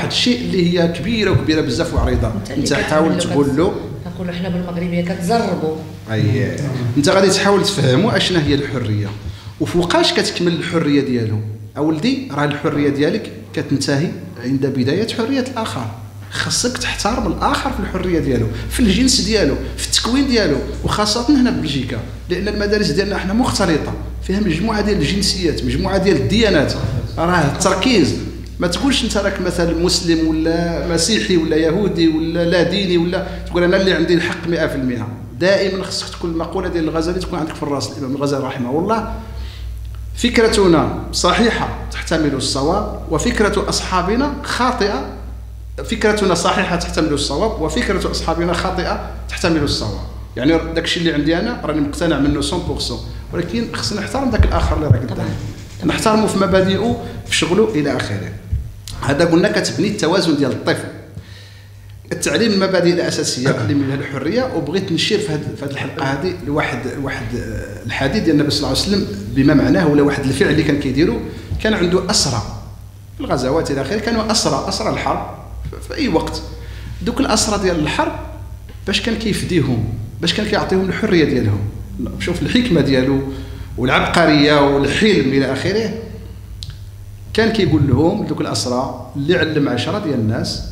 الشيء اللي هي كبيره بزاف وعريضه. انت حاول تقول له، نقولوا حنا بالمغربيه كتزربوا، انت غادي تحاول تفهموا اشنا هي الحريه وفوقاش كتكمل الحريه ديالو. اولدي راه الحريه ديالك كتنتهي عند بدايه حريه الاخر. خاصك تحترم الاخر في الحريه ديالو، في الجنس ديالو، في التكوين ديالو، وخاصه هنا في بلجيكا لان المدارس ديالنا احنا مختلطه فيها مجموعه ديال الجنسيات، مجموعه ديال الديانات. راه التركيز ما تقولش انت راك مثلا مسلم ولا مسيحي ولا يهودي ولا لا ديني ولا تقول انا اللي عندي الحق 100%. دائما خصك تكون المقوله ديال الغزالي تكون عندك في الراس. الامام الغزالي رحمه الله: فكرتنا صحيحه تحتمل الصواب وفكره اصحابنا خاطئه. فكرتنا صحيحه تحتمل الصواب وفكره اصحابنا خاطئه تحتمل الصواب. يعني داك الشيء اللي عندي انا راني مقتنع منه 100%، ولكن خصنا نحترم داك الاخر اللي راه قدامنا، نحترمه في مبادئه في شغله الى اخره. هذا قلنا كتبني التوازن ديال الطفل. التعليم المبادئ الاساسيه اللي منها الحريه. وبغيت نشير في هذه الحلقه هذه لواحد الحديث ديال النبي صلى الله عليه وسلم بما معناه، ولا واحد الفعل اللي كان كيديرو. كان عنده اسرى في الغزوات الى اخره، كانوا اسرى الحرب في اي وقت. دوك الاسرى ديال الحرب باش كان كيفديهم، باش كان كيعطيهم الحريه ديالهم. شوف الحكمه ديالو والعبقريه والحلم الى اخره. كان كيقول لهم دوك الاسرى اللي علم 10 ديال الناس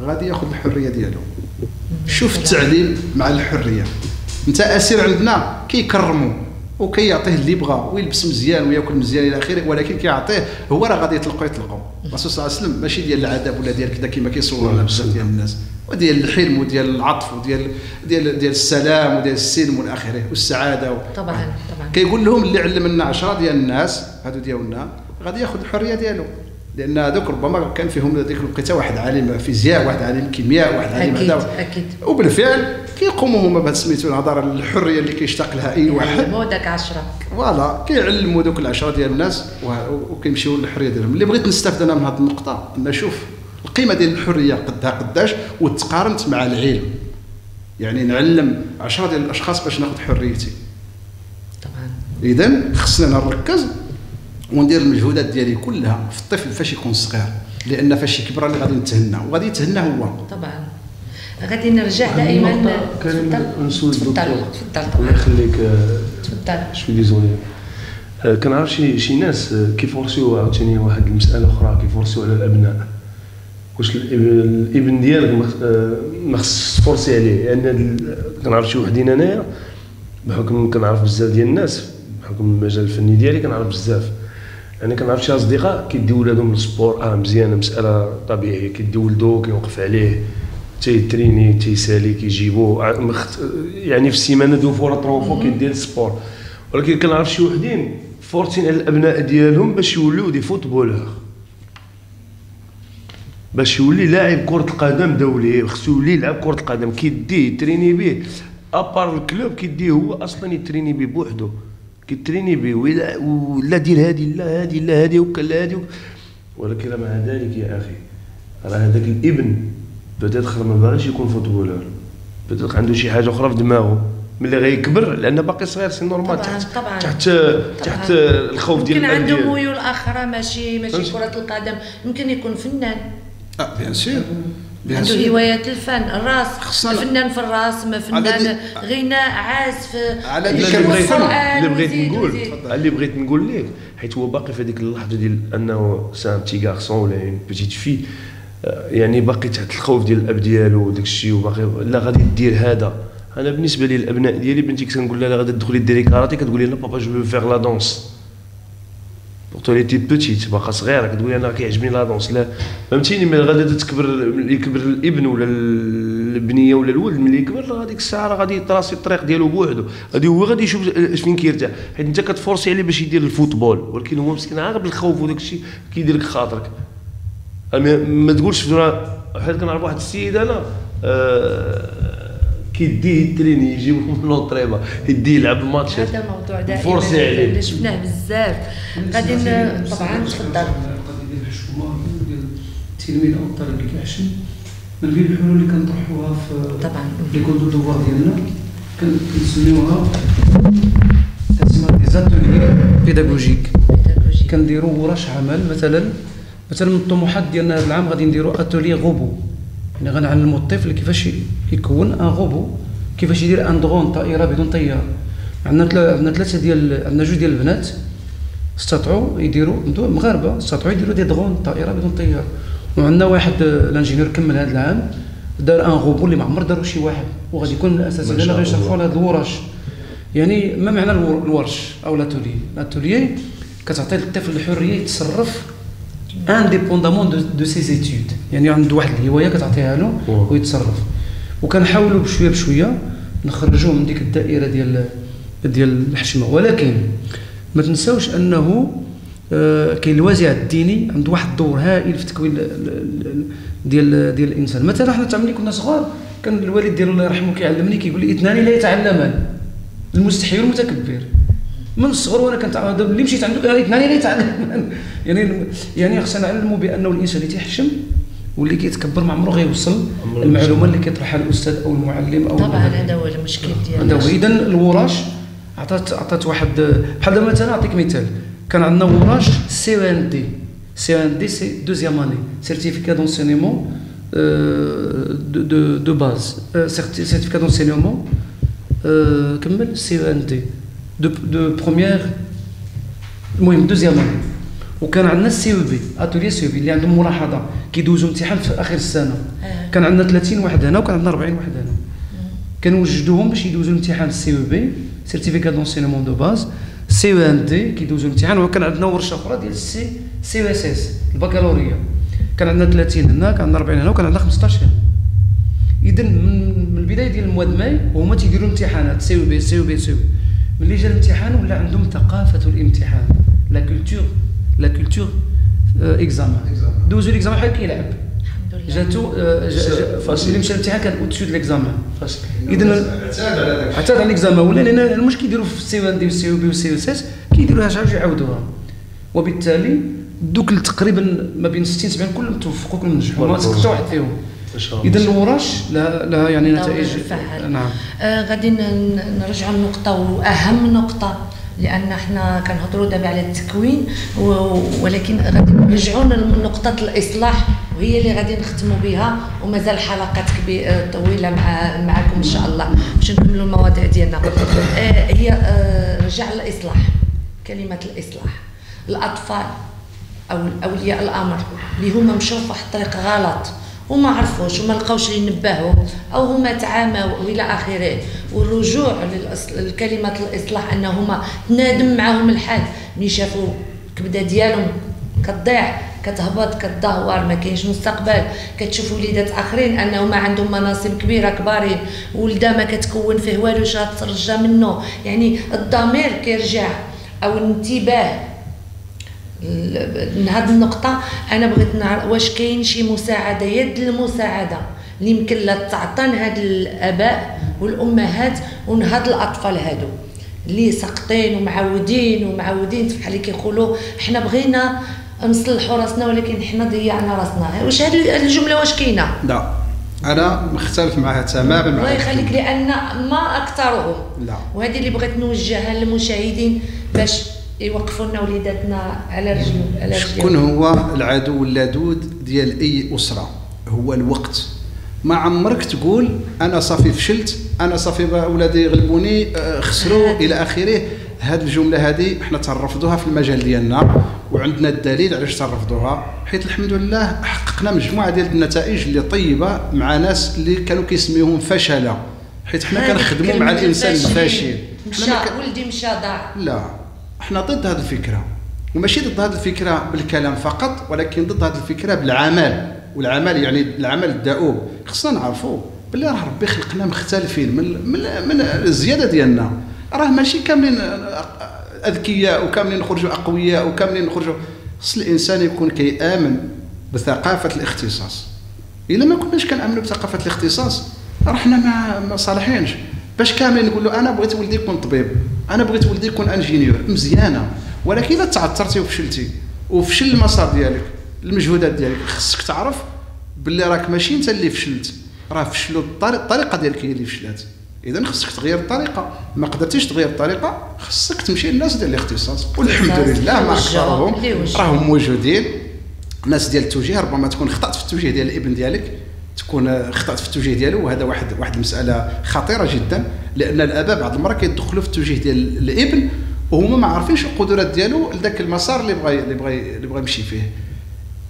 غادي ياخذ الحريه ديالو. شوف التعليم مع الحريه. انت اسير عندنا كيكرموا وكيعطيه اللي بغى ويلبس مزيان وياكل مزيان الى اخره، ولكن كيعطيه هو راه غادي يطلقوا. الرسول صلى الله عليه وسلم ماشي ديال العذاب ولا ديال كذا كما كيصوروا لنا بزاف ديال الناس، وديال الحلم وديال العطف وديال السلام وديال السلم والى اخره والسعاده طبعا. كيقول لهم اللي علمنا 10 ديال الناس هادو ديالنا غادي ياخذ الحريه ديالو. لان هذوك ربما كان فيهم ذيك الوقيته واحد عالم فيزياء، واحد عالم كيمياء، واحد عالم هذا اكيد. وبالفعل كيقوموا هما بهذا سميتو الهضره الحريه اللي كيشتاق لها اي واحد. علموا داك 10 فوالا كيعلموا دوك 10 ديال الناس وكيمشيو للحريه ديالهم. اللي بغيت نستافد انا من هذه النقطه ان نشوف القيمه ديال الحريه قداش وتقارنت مع العلم. يعني نعلم 10 ديال الاشخاص باش ناخذ حريتي. طبعا اذا خصنا نركز وندير المجهودات ديالي كلها في الطفل فاش يكون صغير، لان فاش يكبر اللي غادي نتهنى وغادي يتهنى هو. طبعا غادي نرجع دائما. نسول الدكتور. تفضل. الله يخليك. تفضل. شوي ديزولي. كنعرف شي ناس كيفورسيو عاوتاني واحد المساله اخرى، كيفورسيو على الابناء. واش الابن ديالك ما خصش تفورسي عليه؟ يعني كنعرف شي وحدين انايا بحكم كنعرف بزاف ديال الناس، بحكم المجال الفني ديالي كنعرف بزاف. يعني كنعرف شي اصدقاء كيديو ولادهم للسبور، مزيانه، مساله طبيعيه، كيديو ولدو كيوقف عليه تيتريني تيسالي كيجيبوه، يعني في السيمانه دو فور طروفو كيدير السبور. ولكن كنعرف شي وحدين فورتين على الابناء ديالهم باش يوليو دي فوتبولور، باش يولي لاعب كره القدم دولي، خصو يولي يلعب كره القدم، كيديه يتريني به ابار الكلوب، كيديه هو اصلا يتريني به بوحدو، كيتريني به ولا دير هادي لا هادي لا هادي وكلا هادي. ولكن مع ذلك يا اخي راه هذاك الابن بتدخل ما باغيش يكون فوتبولور، بتدخل عنده شي حاجه اخرى في دماغه ملي غيكبر، لان باقي صغير سي نورمال تحت الخوف ديال يمكن عنده ميول اخرى ماشي كره القدم، يمكن يكون فنان. بيان سور عنده هوايات الفن، الراس فنان في الراس، ما فنان غناء، عازف. على اللي بغيت نقول لك، حيت هو باقي في هذيك اللحظه ديال انه سان بتي غارسون ولا اون بيتيت في، يعني باقي تحت الخوف ديال الاب ديالو وداك الشيء، وباقي لا غادي دير هذا. انا بالنسبه لي الابناء ديالي بنتي كنقول لها غادي تدخلي ديري كاراتي، كتقول لي لا بابا جو فيغ لا دونس. بورتو لي تي بوتيت باقا صغيره، كتقول لي انا كيعجبني لا دونس. لا فهمتيني، ملي غادي يكبر الابن ولا البنيه ولا الولد، ملي يكبر هذيك الساعه راه غادي يطراسي الطريق ديالو بوحدو، هو غادي يشوف فين كيرتاح. حيت انت كتفورسي عليه باش يدير الفوتبول، ولكن هو مسكين غير بالخوف وداك الشيء كيدير لك خاطرك. ما تقولش حيت كنعرف واحد السيد انا كيديه يتريني يجيبو من لونطريبا، يديه يلعب الماتش. هذا موضوع دائما اللي شفناه بزاف. غادي طبعا تفضل. غادي ديال الحشومه ديال التلميذ او الطالب اللي كيحشم، من بين الحلول اللي كنطرحوها في طبعا لي كول دو دوفوار ديالنا كنسميوها دي زاتولي بيداغوجيك. كنديروا ورش عمل مثلا مثلا من الطموحات ديالنا هذا العام غادي نديروا اتولي غوبو، يعني غنعلموا الطفل كيفاش يكون ان غوبو، كيفاش يدير ان درون طائره بدون طيار. عندنا ثلاثه ديال عندنا جوج ديال البنات استطاعوا يديروا مغاربه استطاعوا يديروا دي درون طائره بدون طيار. وعندنا واحد الانجينيور كمل هذا العام دار ان غوبو اللي ما عمر داروا شي واحد، وغادي يكون من الاساس اللي غيشرفوا على هذه الورش. يعني ما معنى الورش او لاتولي كتعطي للطفل الحريه يتصرف انديبوندامون دو سي زيتود، يعني عنده واحد الهوايه كتعطيها له ويتصرف. وكنحاولوا بشويه بشويه نخرجوه من ديك الدائره ديال الحشمه. ولكن ما تنساوش انه كاين الوازع الديني عنده واحد الدور هائل في تكوين ديال الانسان. مثلا حنا ملي كنا صغار كان الوالد ديالو الله يرحمه كيعلمني كيقول لي اثنان لا يتعلمان، المستحي والمتكبر. من الصغر وانا كنت اللي مشيت عنده اثنان لا يتعلمان، يعني خصنا نعلموا بانه الانسان اللي تيحشم واللي كيتكبر ما عمره غيوصل المعلومه اللي كيطرحها الاستاذ او المعلم او طبعا هذا هو المشكل ديالنا. هذا هو. اذا الوراش عطات واحد بحال مثلا نعطيك مثال، كان عندنا وراش CEND سي دوزيام اني سيرتيفيكا دونسينيمون دو باز، سيرتيفيكا دونسينيمون كمل CEND دو بروميير، المهم دوزيام اني. وكان عندنا CEB اتولي CEB اللي عندهم ملاحظه كيدوزوا امتحان في اخر السنه. كان عندنا 30 واحد هنا وكان عندنا 40 واحد هنا، كنوجدوهم باش يدوزوا الامتحان CEB سيرتيفيكا دونسينيمون دو باز، CEND كيدوزوا الامتحان. وكان عندنا ورشه اخرى ديال CESS البكالوريا، كان عندنا 30 هنا، كان عندنا 40 هنا، وكان عندنا 15 هنا. اذا من البدايه ديال المواد ماي وهما تيديروا امتحانات CEB. ملي جا الامتحان ولا عندهم ثقافه الامتحان، لا كولتور اكزامان، دوزوا الاكزامان بحال كيلعب. الحمد لله جاتو اللي مشى الامتحان كان اوتسو د الاكزامان. اذا اعتاد على الاكزامان ولا لان المشكل كيديروا في CEND والCEB والCESS كيديروها شحال يعاودوها، وبالتالي دوك تقريبا ما بين 60 70 كلهم توفقوا كلهم نجحوا، ما سقط حتى واحد فيهم. اذا الوراش لها يعني نتائج. نعم. غادي نرجعوا لنقطه واهم نقطه، لان احنا كنهضروا دابا على التكوين ولكن غادي نرجعوا لنقطه الاصلاح، وهي اللي غادي نختموا بها، ومازال حلقات طويله معكم ان شاء الله باش نكملوا المواضيع ديالنا. هي رجع الاصلاح، كلمه الاصلاح. الاطفال او اولياء الامر اللي هما مشاو في واحد الطريق غلط وما عرفوش وما لقاوش اللي ينبهوا او هما تعاموا والى اخره، والرجوع لكلمه الاصلاح انهما تنادم معهم الحال ملي شافوا الكبده ديالهم كتضيع كتهبط كتدهور، ما كاينش مستقبل، كتشوف وليدات اخرين انهم عندهم مناصب كبيره كبارين، ولده ما كتكون فيه والو شاد ترجى منه. يعني الضمير كيرجع او الانتباه لهذه النقطة. أنا بغيت نعرف واش كاين شي مساعدة، يد المساعدة اللي يمكن لا تعطان هاد الآباء والأمهات ونهاد الأطفال هادو اللي ساقطين ومعودين بحال اللي كيقولوا حنا بغينا نصلحوا راسنا ولكن حنا ضيعنا راسنا. واش هذه الجملة واش كاينة؟ لا أنا مختلف معها تماما. الله يخليك، لأن ما أكثرهم. لا. وهذه اللي بغيت نوجهها للمشاهدين باش يوقفوا لنا وليداتنا على رجلهم. شكون هو العدو اللدود ديال اي اسره؟ هو الوقت. ما عمرك تقول انا صافي فشلت، انا صافي اولادي غلبوني خسروا الى اخره. هذه الجمله هذه احنا ترفضوها في المجال ديالنا، وعندنا الدليل علاش ترفضوها، حيت الحمد لله حققنا مجموعه ديال النتائج اللي طيبه مع ناس اللي كانوا كيسميوهم فشله، حيت حنا كنخدموا مع الانسان الفاشل. ولدي مشى ضاع. لا، احنا ضد هذه الفكره، وماشي ضد هذه الفكره بالكلام فقط، ولكن ضد هذه الفكره بالعمل. والعمل يعني العمل الدؤوب. خصنا نعرفوا باللي راه ربي خلقنا مختلفين من الزياده ديالنا. راه ماشي كاملين اذكياء وكاملين نخرجوا اقوياء وكاملين نخرجوا. خص الانسان يكون كيامن بثقافه الاختصاص. الا ما كناش كنامنوا بثقافه الاختصاص راه حنا ما صالحينش. باش كاملين نقولوا انا بغيت ولدي يكون طبيب، انا بغيت ولدي يكون انجينيور، مزيانه، ولكن الا تعثرتي وفشلتي وفشل المسار ديالك المجهودات ديالك، خصك تعرف باللي راك ماشي انت اللي فشلت، راه فشلوا الطريقه ديالك هي اللي فشلات. اذا خصك تغير الطريقه. ما قدرتيش تغير الطريقه خصك تمشي للناس ديال الاختصاص، والحمد لله ما اكثرهم راهم موجودين. الناس ديال التوجيه ربما تكون خطأت في التوجيه ديال الابن ديالك، تكون خطأت في التوجيه ديالو، وهذا واحد المسألة خطيرة جدا، لأن الآباء بعض المرات كيدخلوا في التوجيه ديال الابن وهما ما عارفينش القدرات ديالو لذاك المسار اللي بغى يمشي فيه.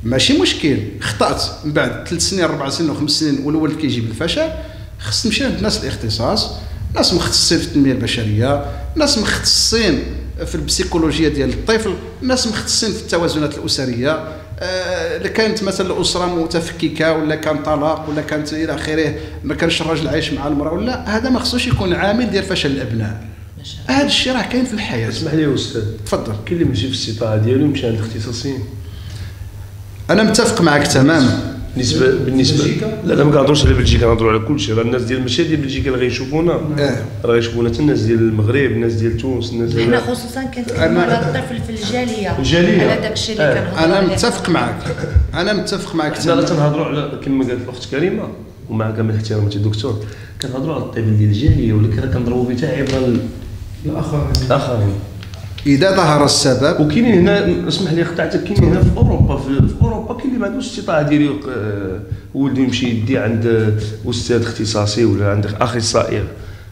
ماشي مشكل، خطأت من بعد 3 سنين 4 سنين و5 سنين والولد كيجيب الفشل، خص نمشي عند الناس الاختصاص، ناس مختصين في التنمية البشرية، ناس مختصين في البسيكولوجيا ديال الطفل، ناس مختصين في التوازنات الأسرية. اللي كانت مثلا الاسره متفككه ولا كان طلاق ولا كانت الى اخره، ما كانش الراجل عايش مع المراه ولا، هذا ما خصوش يكون عامل ديال فشل الابناء. هذا الشيء راه كاين في الحياه. اسمح لي يا استاذ، تفضل. كاين اللي ماشي في الاستطاعه ديالو يمشي عند الاختصاصيين. انا متفق معك تماما. بالنسبه لا ما كنهضروش على بلجيكا، كنهضروا على كل شيء. راه الناس ديال ماشي ديال بلجيكا اللي غيشوفونا، راه غيشوفونا حتى الناس ديال المغرب، الناس ديال تونس، الناس ديال حنا خصوصا كنتكلموا على الطفل في الجاليه على داك الشيء اللي كنهضروا انا عليه. متفق معك حنا لا تنهضروا على كما قالت الاخت كريمه ومع كامل احترامي الدكتور، كنهضروا على الطفل ديال الجاليه، ولكن راه كنضربوا به حتى عبر الاخرين. اذا ظهر السبب. وكاينين هنا، اسمح لي قطعتك، كاينين هنا في اوروبا، في اوروبا كاين اللي ما عندوش الاستطاعه ديالو ولده يمشي يدي عند استاذ اختصاصي ولا عند اخصائي.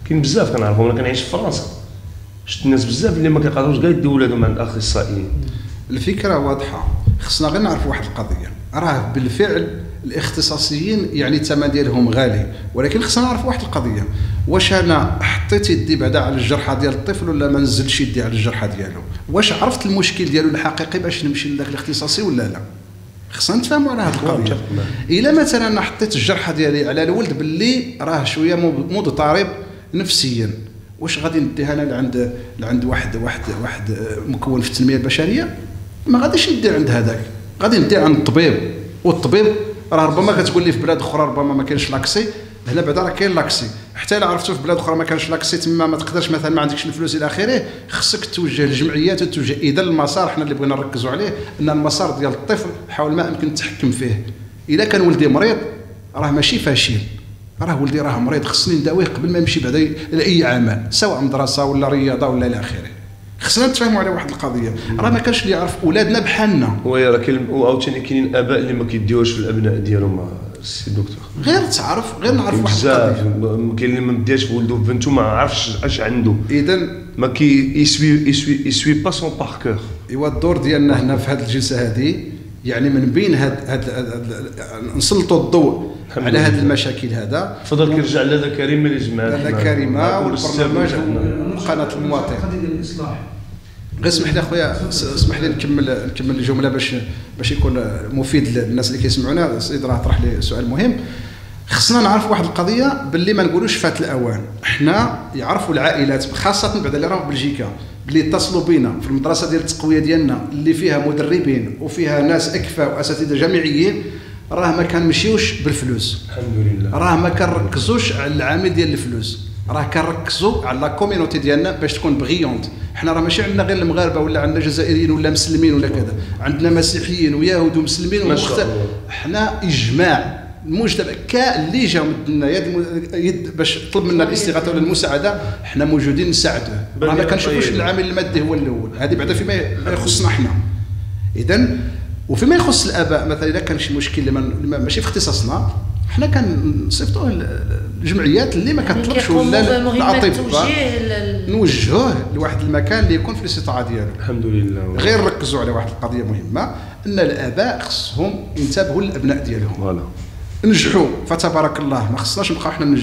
كاين بزاف كنعرفهم، انا كنعيش في فرنسا، شفت الناس بزاف اللي ما كيقدروش كاع يديو ولادهم عند اخصائيين. الفكره واضحه، خصنا غير نعرفوا واحد القضيه، راه بالفعل الاختصاصيين يعني الثمن ديالهم غالي، ولكن خصنا نعرفوا واحد القضيه، واش انا حطيت يدي بعدا على الجرحى ديال الطفل ولا ما نزلتش يدي على الجرحى ديالو؟ واش عرفت المشكل ديالو الحقيقي باش نمشي لذاك الاختصاصي ولا لا؟ خصنا نتفاهموا على هذه القضيه. الا مثلا انا حطيت الجرحى ديالي على الولد باللي راه شويه مضطرب نفسيا، واش غادي نديها انا لعند واحد مكون في التنميه البشريه؟ ما غاديش ندير عند هذاك، غادي ندير عند الطبيب، والطبيب راه ربما كتقول لي في بلاد اخرى ربما ما كاينش لاكسي، هنا بعدا راه كاين لاكسي، حتى الا عرفتو في بلاد اخرى ما كانش لاكسي تما ما تقدرش مثلا ما عندكش الفلوس الى اخره، خصك توجه للجمعيات وتوجه. اذا المسار حنا اللي بغينا نركزوا عليه ان المسار ديال الطفل حاول ما امكن التحكم فيه. اذا كان ولدي مريض راه ماشي فاشل، راه ولدي راه مريض، خصني نداويه قبل ما يمشي بعدا لاي عمل سواء مدرسه ولا رياضه ولا الى اخره. خصنا نتفاهموا على واحد القضيه، راه ما كانش اللي يعرف اولادنا بحالنا. وي راه كاين وعاوتاني كاينين اباء اللي ما كيديوش في الابناء ديالهم السي دكتور. غير نعرف واحد القضيه، كاين اللي ما مدياش في ولده بنته ما عرفش اش عنده، اذا ما كي يسوي با سون باركور. ايوا الدور ديالنا هنا في هذه الجلسه هذه يعني من بين نسلطوا الضوء على هذه المشاكل. هذا تفضل كيرجع لاله كريمه اللي جمعنا لاله كريمه والبرنامج وقناه المواطن. غير اسمح لي اخويا، اسمح لي نكمل الجمله باش يكون مفيد للناس اللي كيسمعونا. السيد راه طرح لي سؤال مهم. خصنا نعرف واحد القضيه باللي ما نقولوش فات الاوان. احنا يعرفوا العائلات خاصه بعد اللي راهم في بلجيكا اللي اتصلوا بينا في المدرسه ديال التقويه ديالنا اللي فيها مدربين وفيها ناس اكفاء واساتذه جامعيين، راه ما كنمشيوش بالفلوس، الحمد لله. راه ما كنركزوش على العامل ديال الفلوس، راه كنركزوا على لا كوميونيتي ديالنا باش تكون بغيونت. حنا راه ماشي عندنا غير المغاربه ولا عندنا جزائريين ولا مسلمين ولا كذا، عندنا مسيحيين ويهود ومسلمين ومختلف. حنا اجماع المجتمع اللي جا مدنا يد باش طلب منا الاستغاثه ولا المساعده، حنا موجودين نساعدوه. راه ما كنشوفوش العامل المادي هو الاول، هذه بعدا فيما يخصنا حنا. اذا وفيما يخص الاباء مثلا اذا كان شي مشكل اللي ماشي في اختصاصنا، حنا كنصيفطوه للجمعيات اللي ما كتطلبش ولا الاطباء، نوجهوه لواحد المكان اللي يكون في الاستطاعه ديالو. الحمد لله. غير ركزوا على واحد القضيه مهمه، ان الاباء خصهم ينتبهوا للابناء ديالهم. فوالا نجحوا فتبارك الله، ما خصناش نبقاو حنا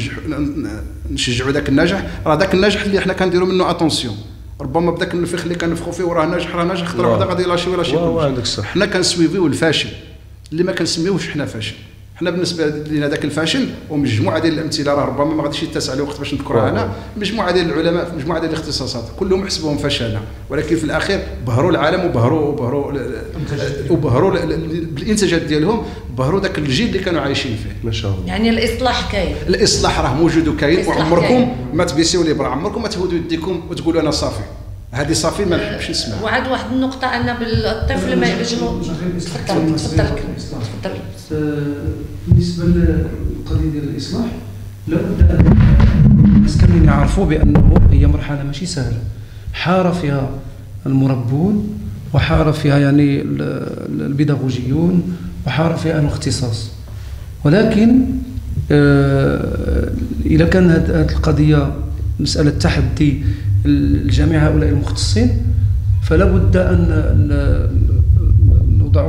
نشجعوا ذاك النجاح. راه ذاك النجاح اللي حنا كنديروا منه اتونسيون، ربما بداك النفخ اللي كنفخوا فيه وراه ناجح خطره واحده غادي يلاشي ولا شي حاجه. حنا كنسويفيو الفاشل اللي ما كنسميوش حنا فاشل. حنا بالنسبه لنا ذاك الفاشل ومجموعه ديال الامثله، راه ربما ما غاديش يتسع الوقت باش نذكرها انا، مجموعه ديال العلماء، مجموعه ديال الاختصاصات كلهم حسبوهم فشلنا، ولكن في الاخير بهروا العالم وبهروا بالانتاجات ديالهم، بهروا ذاك الجيل اللي كانوا عايشين فيه. ما شاء الله. يعني الاصلاح كاين، الاصلاح راه موجود وكاين، وعمركم ما تبيسيو لي برا، عمركم ما تهودوا يديكم وتقولوا انا صافي، هذه صافي ما نحبش نسمع. وعاد واحد النقطه ان بالطفل ما يجمو. تفضل. بالنسبه للقضيه ديال الاصلاح، لابد ان الناس كاملين يعرفوا بانه هي مرحله ماشي سهله، حار فيها المربون وحار فيها يعني البيداغوجيون، وحار فيها أهل الاختصاص. ولكن إذا كان هذه القضية مسألة تحدي الجميع هؤلاء المختصين، فلا بد أن نوضع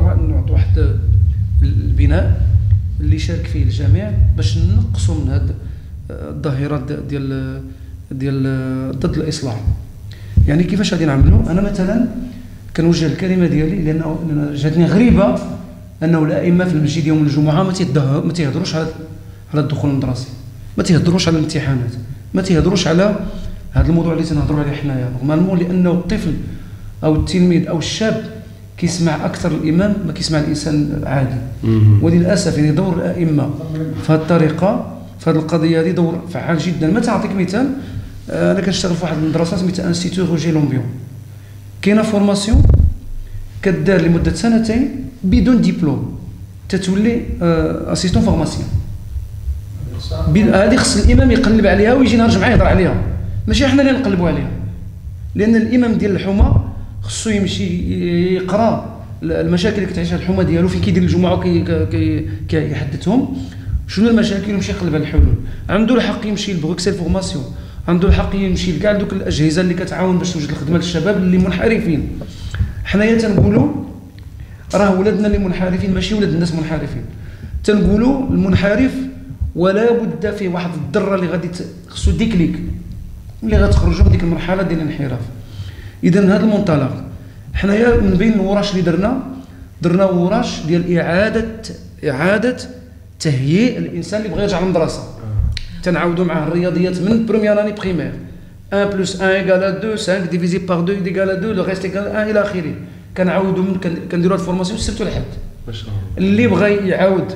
واحد البناء اللي يشارك فيه الجميع باش نقصوا من هذه الظاهرات ديال ضد الإصلاح. يعني كيفاش غادي نعملوا؟ أنا مثلا كنوجه الكلمة ديالي لأن جاتني غريبة أنه الأئمة في المسجد يوم الجمعة ما تيهضروش على الدخول المدرسي، ما تيهضروش على الامتحانات، ما تيهضروش على هذا الموضوع اللي تنهضروا عليه حنايا، نورمالمون لأنه الطفل أو التلميذ أو الشاب كيسمع أكثر الإمام ما كيسمع الإنسان العادي. وللأسف يعني دور الأئمة في هذه الطريقة في هذه القضية هذه دور فعال جدا. مثلا أعطيك مثال، أنا كنشتغل في واحد المدرسة سميتها انستيتو روجي لومبيون، كاينة فورماسيون كدار لمدة 2 سنين بدون دبلوم تتولي اسيستون فورماسيون. هذه خص الإمام يقلب عليها ويجي نهار الجمعة يهضر عليها، ماشي حنا اللي نقلبوا عليها، لأن الإمام ديال الحومة خصو يمشي يقرا المشاكل اللي كتعيشها الحومه ديالو فين كيدير الجمعه كيحدثهم شنو المشاكل ويمشي يقلب على الحلول. عنده الحق يمشي لبروكسل فورماسيون، عنده الحق يمشي لكاع دوك الاجهزه اللي كتعاون باش توجد الخدمه للشباب اللي منحرفين. حنايا تنقولوا راه ولادنا اللي منحرفين ماشي ولاد الناس منحرفين، تنقولوا المنحرف ولا بد فيه واحد الذره اللي غادي خصو ديكليك اللي غتخرجوا من ديك المرحله ديال الانحراف. إذا من هذا المنطلق حنايا من بين الوراش اللي درنا وراش ديال إعادة تهيئ الإنسان اللي بغى يرجع للمدرسة. تنعاودوا معاه الرياضيات من بروميير اني بريمير 1 + 1 = 2، 5 ديفيزي بار 2 = 2، لو ريست = 1 إلى آخره. كنعاودوا كنديروا هاد الفورماسيون السبت والحد. ما شاء الله. اللي بغى يعاود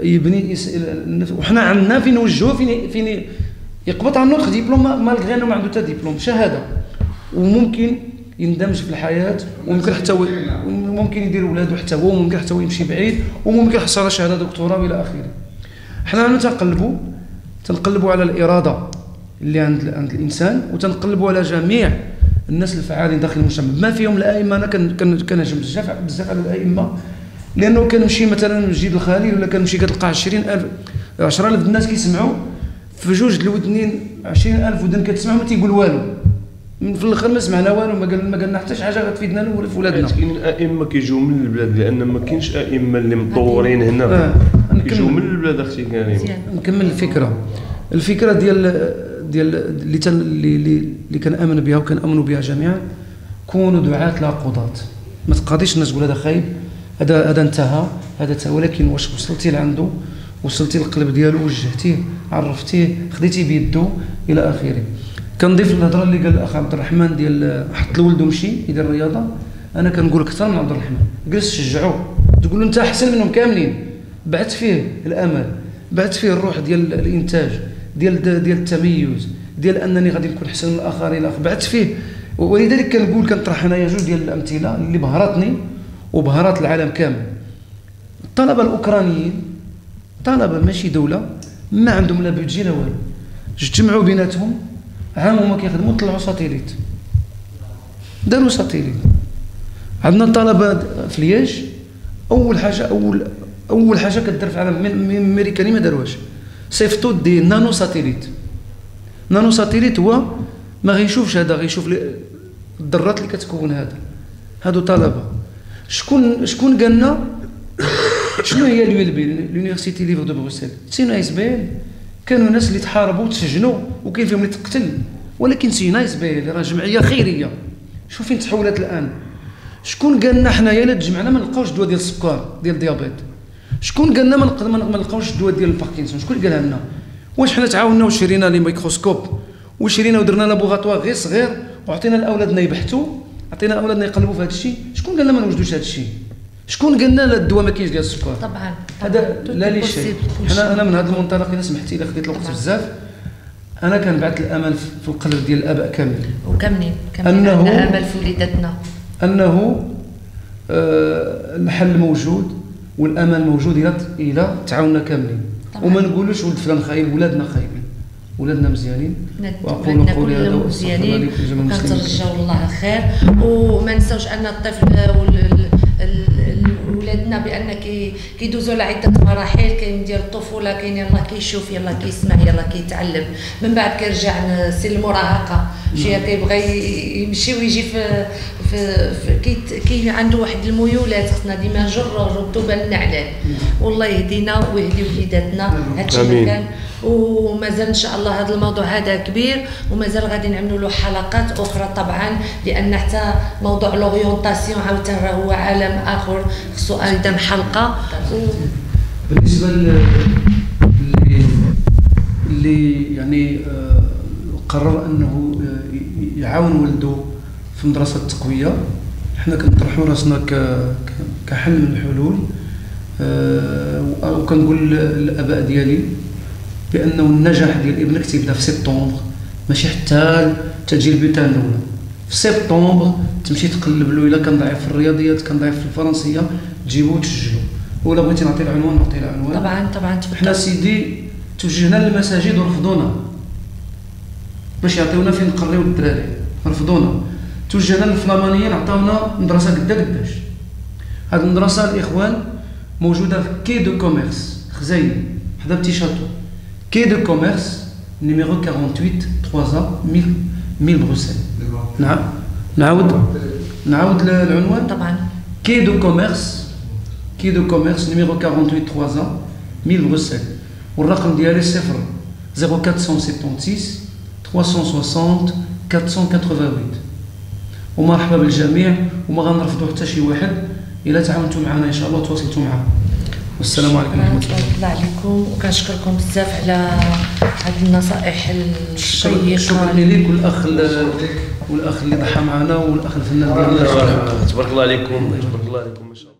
يبني وحنا عندنا فين نوجهوه فين يقبط عن نوتخ ديبلوم مالغري انه ما عنده حتى ديبلوم شهاده، وممكن يندمج في الحياه، وممكن حتى ممكن يدير ولادو حتى هو، وممكن حتى هو يمشي بعيد، وممكن يحصل على شهاده دكتوراه والى اخره. حنا تنقلبوا على الاراده اللي عند الانسان، وتنقلبوا على جميع الناس الفعالين داخل المجتمع بما فيهم الائمه. انا كنهجم بزاف على الائمه، لانه كنمشي مثلا مسجد الخليل ولا كنمشي كتلقى 10,000 الناس كيسمعوا في جوج الودنين، 20,000 ودن كتسمع ما تيقول والو، في الاخر ما سمعنا والو، ما قالنا حتى شي حاجه غتفيدنا له ولا في ولادنا. كاين ائمه كيجيو من البلاد، لان ما كاينش ائمه اللي مطورين هنا، كيجيو من البلاد اختي كريم. نكمل الفكره ديال اللي كنامن بها وكنامنوا بها جميعا. كونوا دعاة لا قضاة. ما تقاضيش الناس تقول هذا خايب، هذا انتهى، هذا ولكن واش وصلتي لعنده، وصلتي للقلب ديالو، وجهتيه، عرفتيه، خديتي بيدو الى اخره. كنضيف الهضره اللي قال الاخ عبد الرحمن ديال حط لولده مشي يدير الرياضه. انا كنقول اكثر من عبد الرحمن، جلس شجعوه، تقول له انت احسن منهم كاملين، بعث فيه الامل، بعث فيه الروح ديال الانتاج، ديال التميز، ديال انني غادي نكون احسن من الاخرين، بعث فيه. ولذلك كنطرح هنايا جوج ديال الامثله اللي بهرتني وبهرات العالم كامل. الطلبه الاوكرانيين طلبه ماشي دوله، ما عندهم لا بيدجي لا والو، اجتمعوا بيناتهم عام هما كيخدموا، طلعوا ساتيليت، داروا ساتيليت. عندنا الطلبه في لياج اول حاجه كدار في العالم الامريكاني ما داروهاش، صيفطوا دي نانو ساتيليت. نانو ساتيليت هو ما غيشوفش هذا، غيشوف الذرات اللي كتكون هادو طلبه. شكون قالنا شنو هي لونيفرسيتي ليفر دو بروسيل؟ سي نايس بيل. كانوا ناس اللي تحاربوا وتسجنوا وكاين فيهم اللي تقتل، ولكن سي نايس بيل راه جمعيه خيريه. شوف فين تحولت الان. شكون قالنا حنايا الا تجمعنا ما نلقاوش الدواء ديال السكر ديال الديابيت؟ شكون قالنا ما نلقاوش الدواء ديال الباركنسون؟ شكون اللي قالها لنا؟ واش حنا تعاوننا وشرينا لي ميكروسكوب وشرينا ودرنا لابوغاتوار غير صغير وعطينا لاولادنا يبحثوا، عطينا اولادنا يقلبوا في هذا الشيء؟ شكون قالنا ما نوجدوش هذا الشيء؟ شكون قالنا لا الدواء ما كاينش ديال السكر؟ طبعا هذا لا لي شيء. انا من هذا المنطلق الا سمحتي لي خديت الوقت بزاف، انا كنبعث الامل في القلب ديال الاباء كاملين وكاملين عندنا امل في وليداتنا انه الحل موجود والامل موجود الى تعاوننا كاملين. وما نقولوش ولد فلان خايب، ولادنا خايبين، ولادنا مزيانين. واقول قولي هذا مزيانين وكنترجاو الله الخير. وما نساوش ان الطفل ولادنا بان كيدوزوا على عده مراحل، كاين ديال الطفوله، كاين يلاه كيشوف يلاه كيسمع يلاه كيتعلم، من بعد كيرجع سن المراهقه شي كيبغي يمشي ويجي كاين عنده واحد الميولات خصنا ديما نردوا بالنا عليه. والله يهدينا ويهدي وليداتنا. هادشي اللي كان، ومازال ان شاء الله هذا الموضوع هذا كبير ومازال غادي نعملوا له حلقات اخرى طبعا، لان حتى موضوع لوريونطاسيون عاوتاني راه هو عالم اخر خصو ايضا حلقه. بالنسبه اللي يعني قرر انه يعاون ولده في مدرسه التقويه، حنا كنطرحوا راسنا كحل من الحلول. وكنقول للاباء ديالي بانه النجاح ديال ابنك تيبدا في سبتمبر، ماشي حتى تجي البيتان الاولى. في سبتمبر تمشي تقلب له، الا كان ضعيف في الرياضيات كان ضعيف في الفرنسيه تجيبو وتسجلو، ولا بغيتي نعطي العنوان نعطي العنوان. طبعا حنا سيدي توجهنا للمساجد ورفضونا باش يعطيونا فين نقريو الدراري، رفضونا. توجهنا للفلامانيين عطاونا مدرسه قداش. هذه المدرسه الاخوان موجوده في كي دو كوميرس خزاين حدا بتي شاتو، كي دو كوميرس نيميرو 48 3 1000 بروسيل. نعم نعاود العنوان طبعا. كي دو كوميرس نيميرو 48 3 1000 بروسيل. والرقم ديالي 0476 360 488. ومرحبا بالجميع، وما غنرفضوا حتى شي واحد الا تعاونتوا معنا ان شاء الله وتواصلتوا معنا. والسلام عليكم ورحمه الله عليكم، وكنشكركم بزاف على هذه النصائح الشيقه. شكرا لك والاخ اللي ضحى معنا والاخ الفنان ديالنا. تبارك الله عليكم، تبارك الله عليكم ما شاء الله.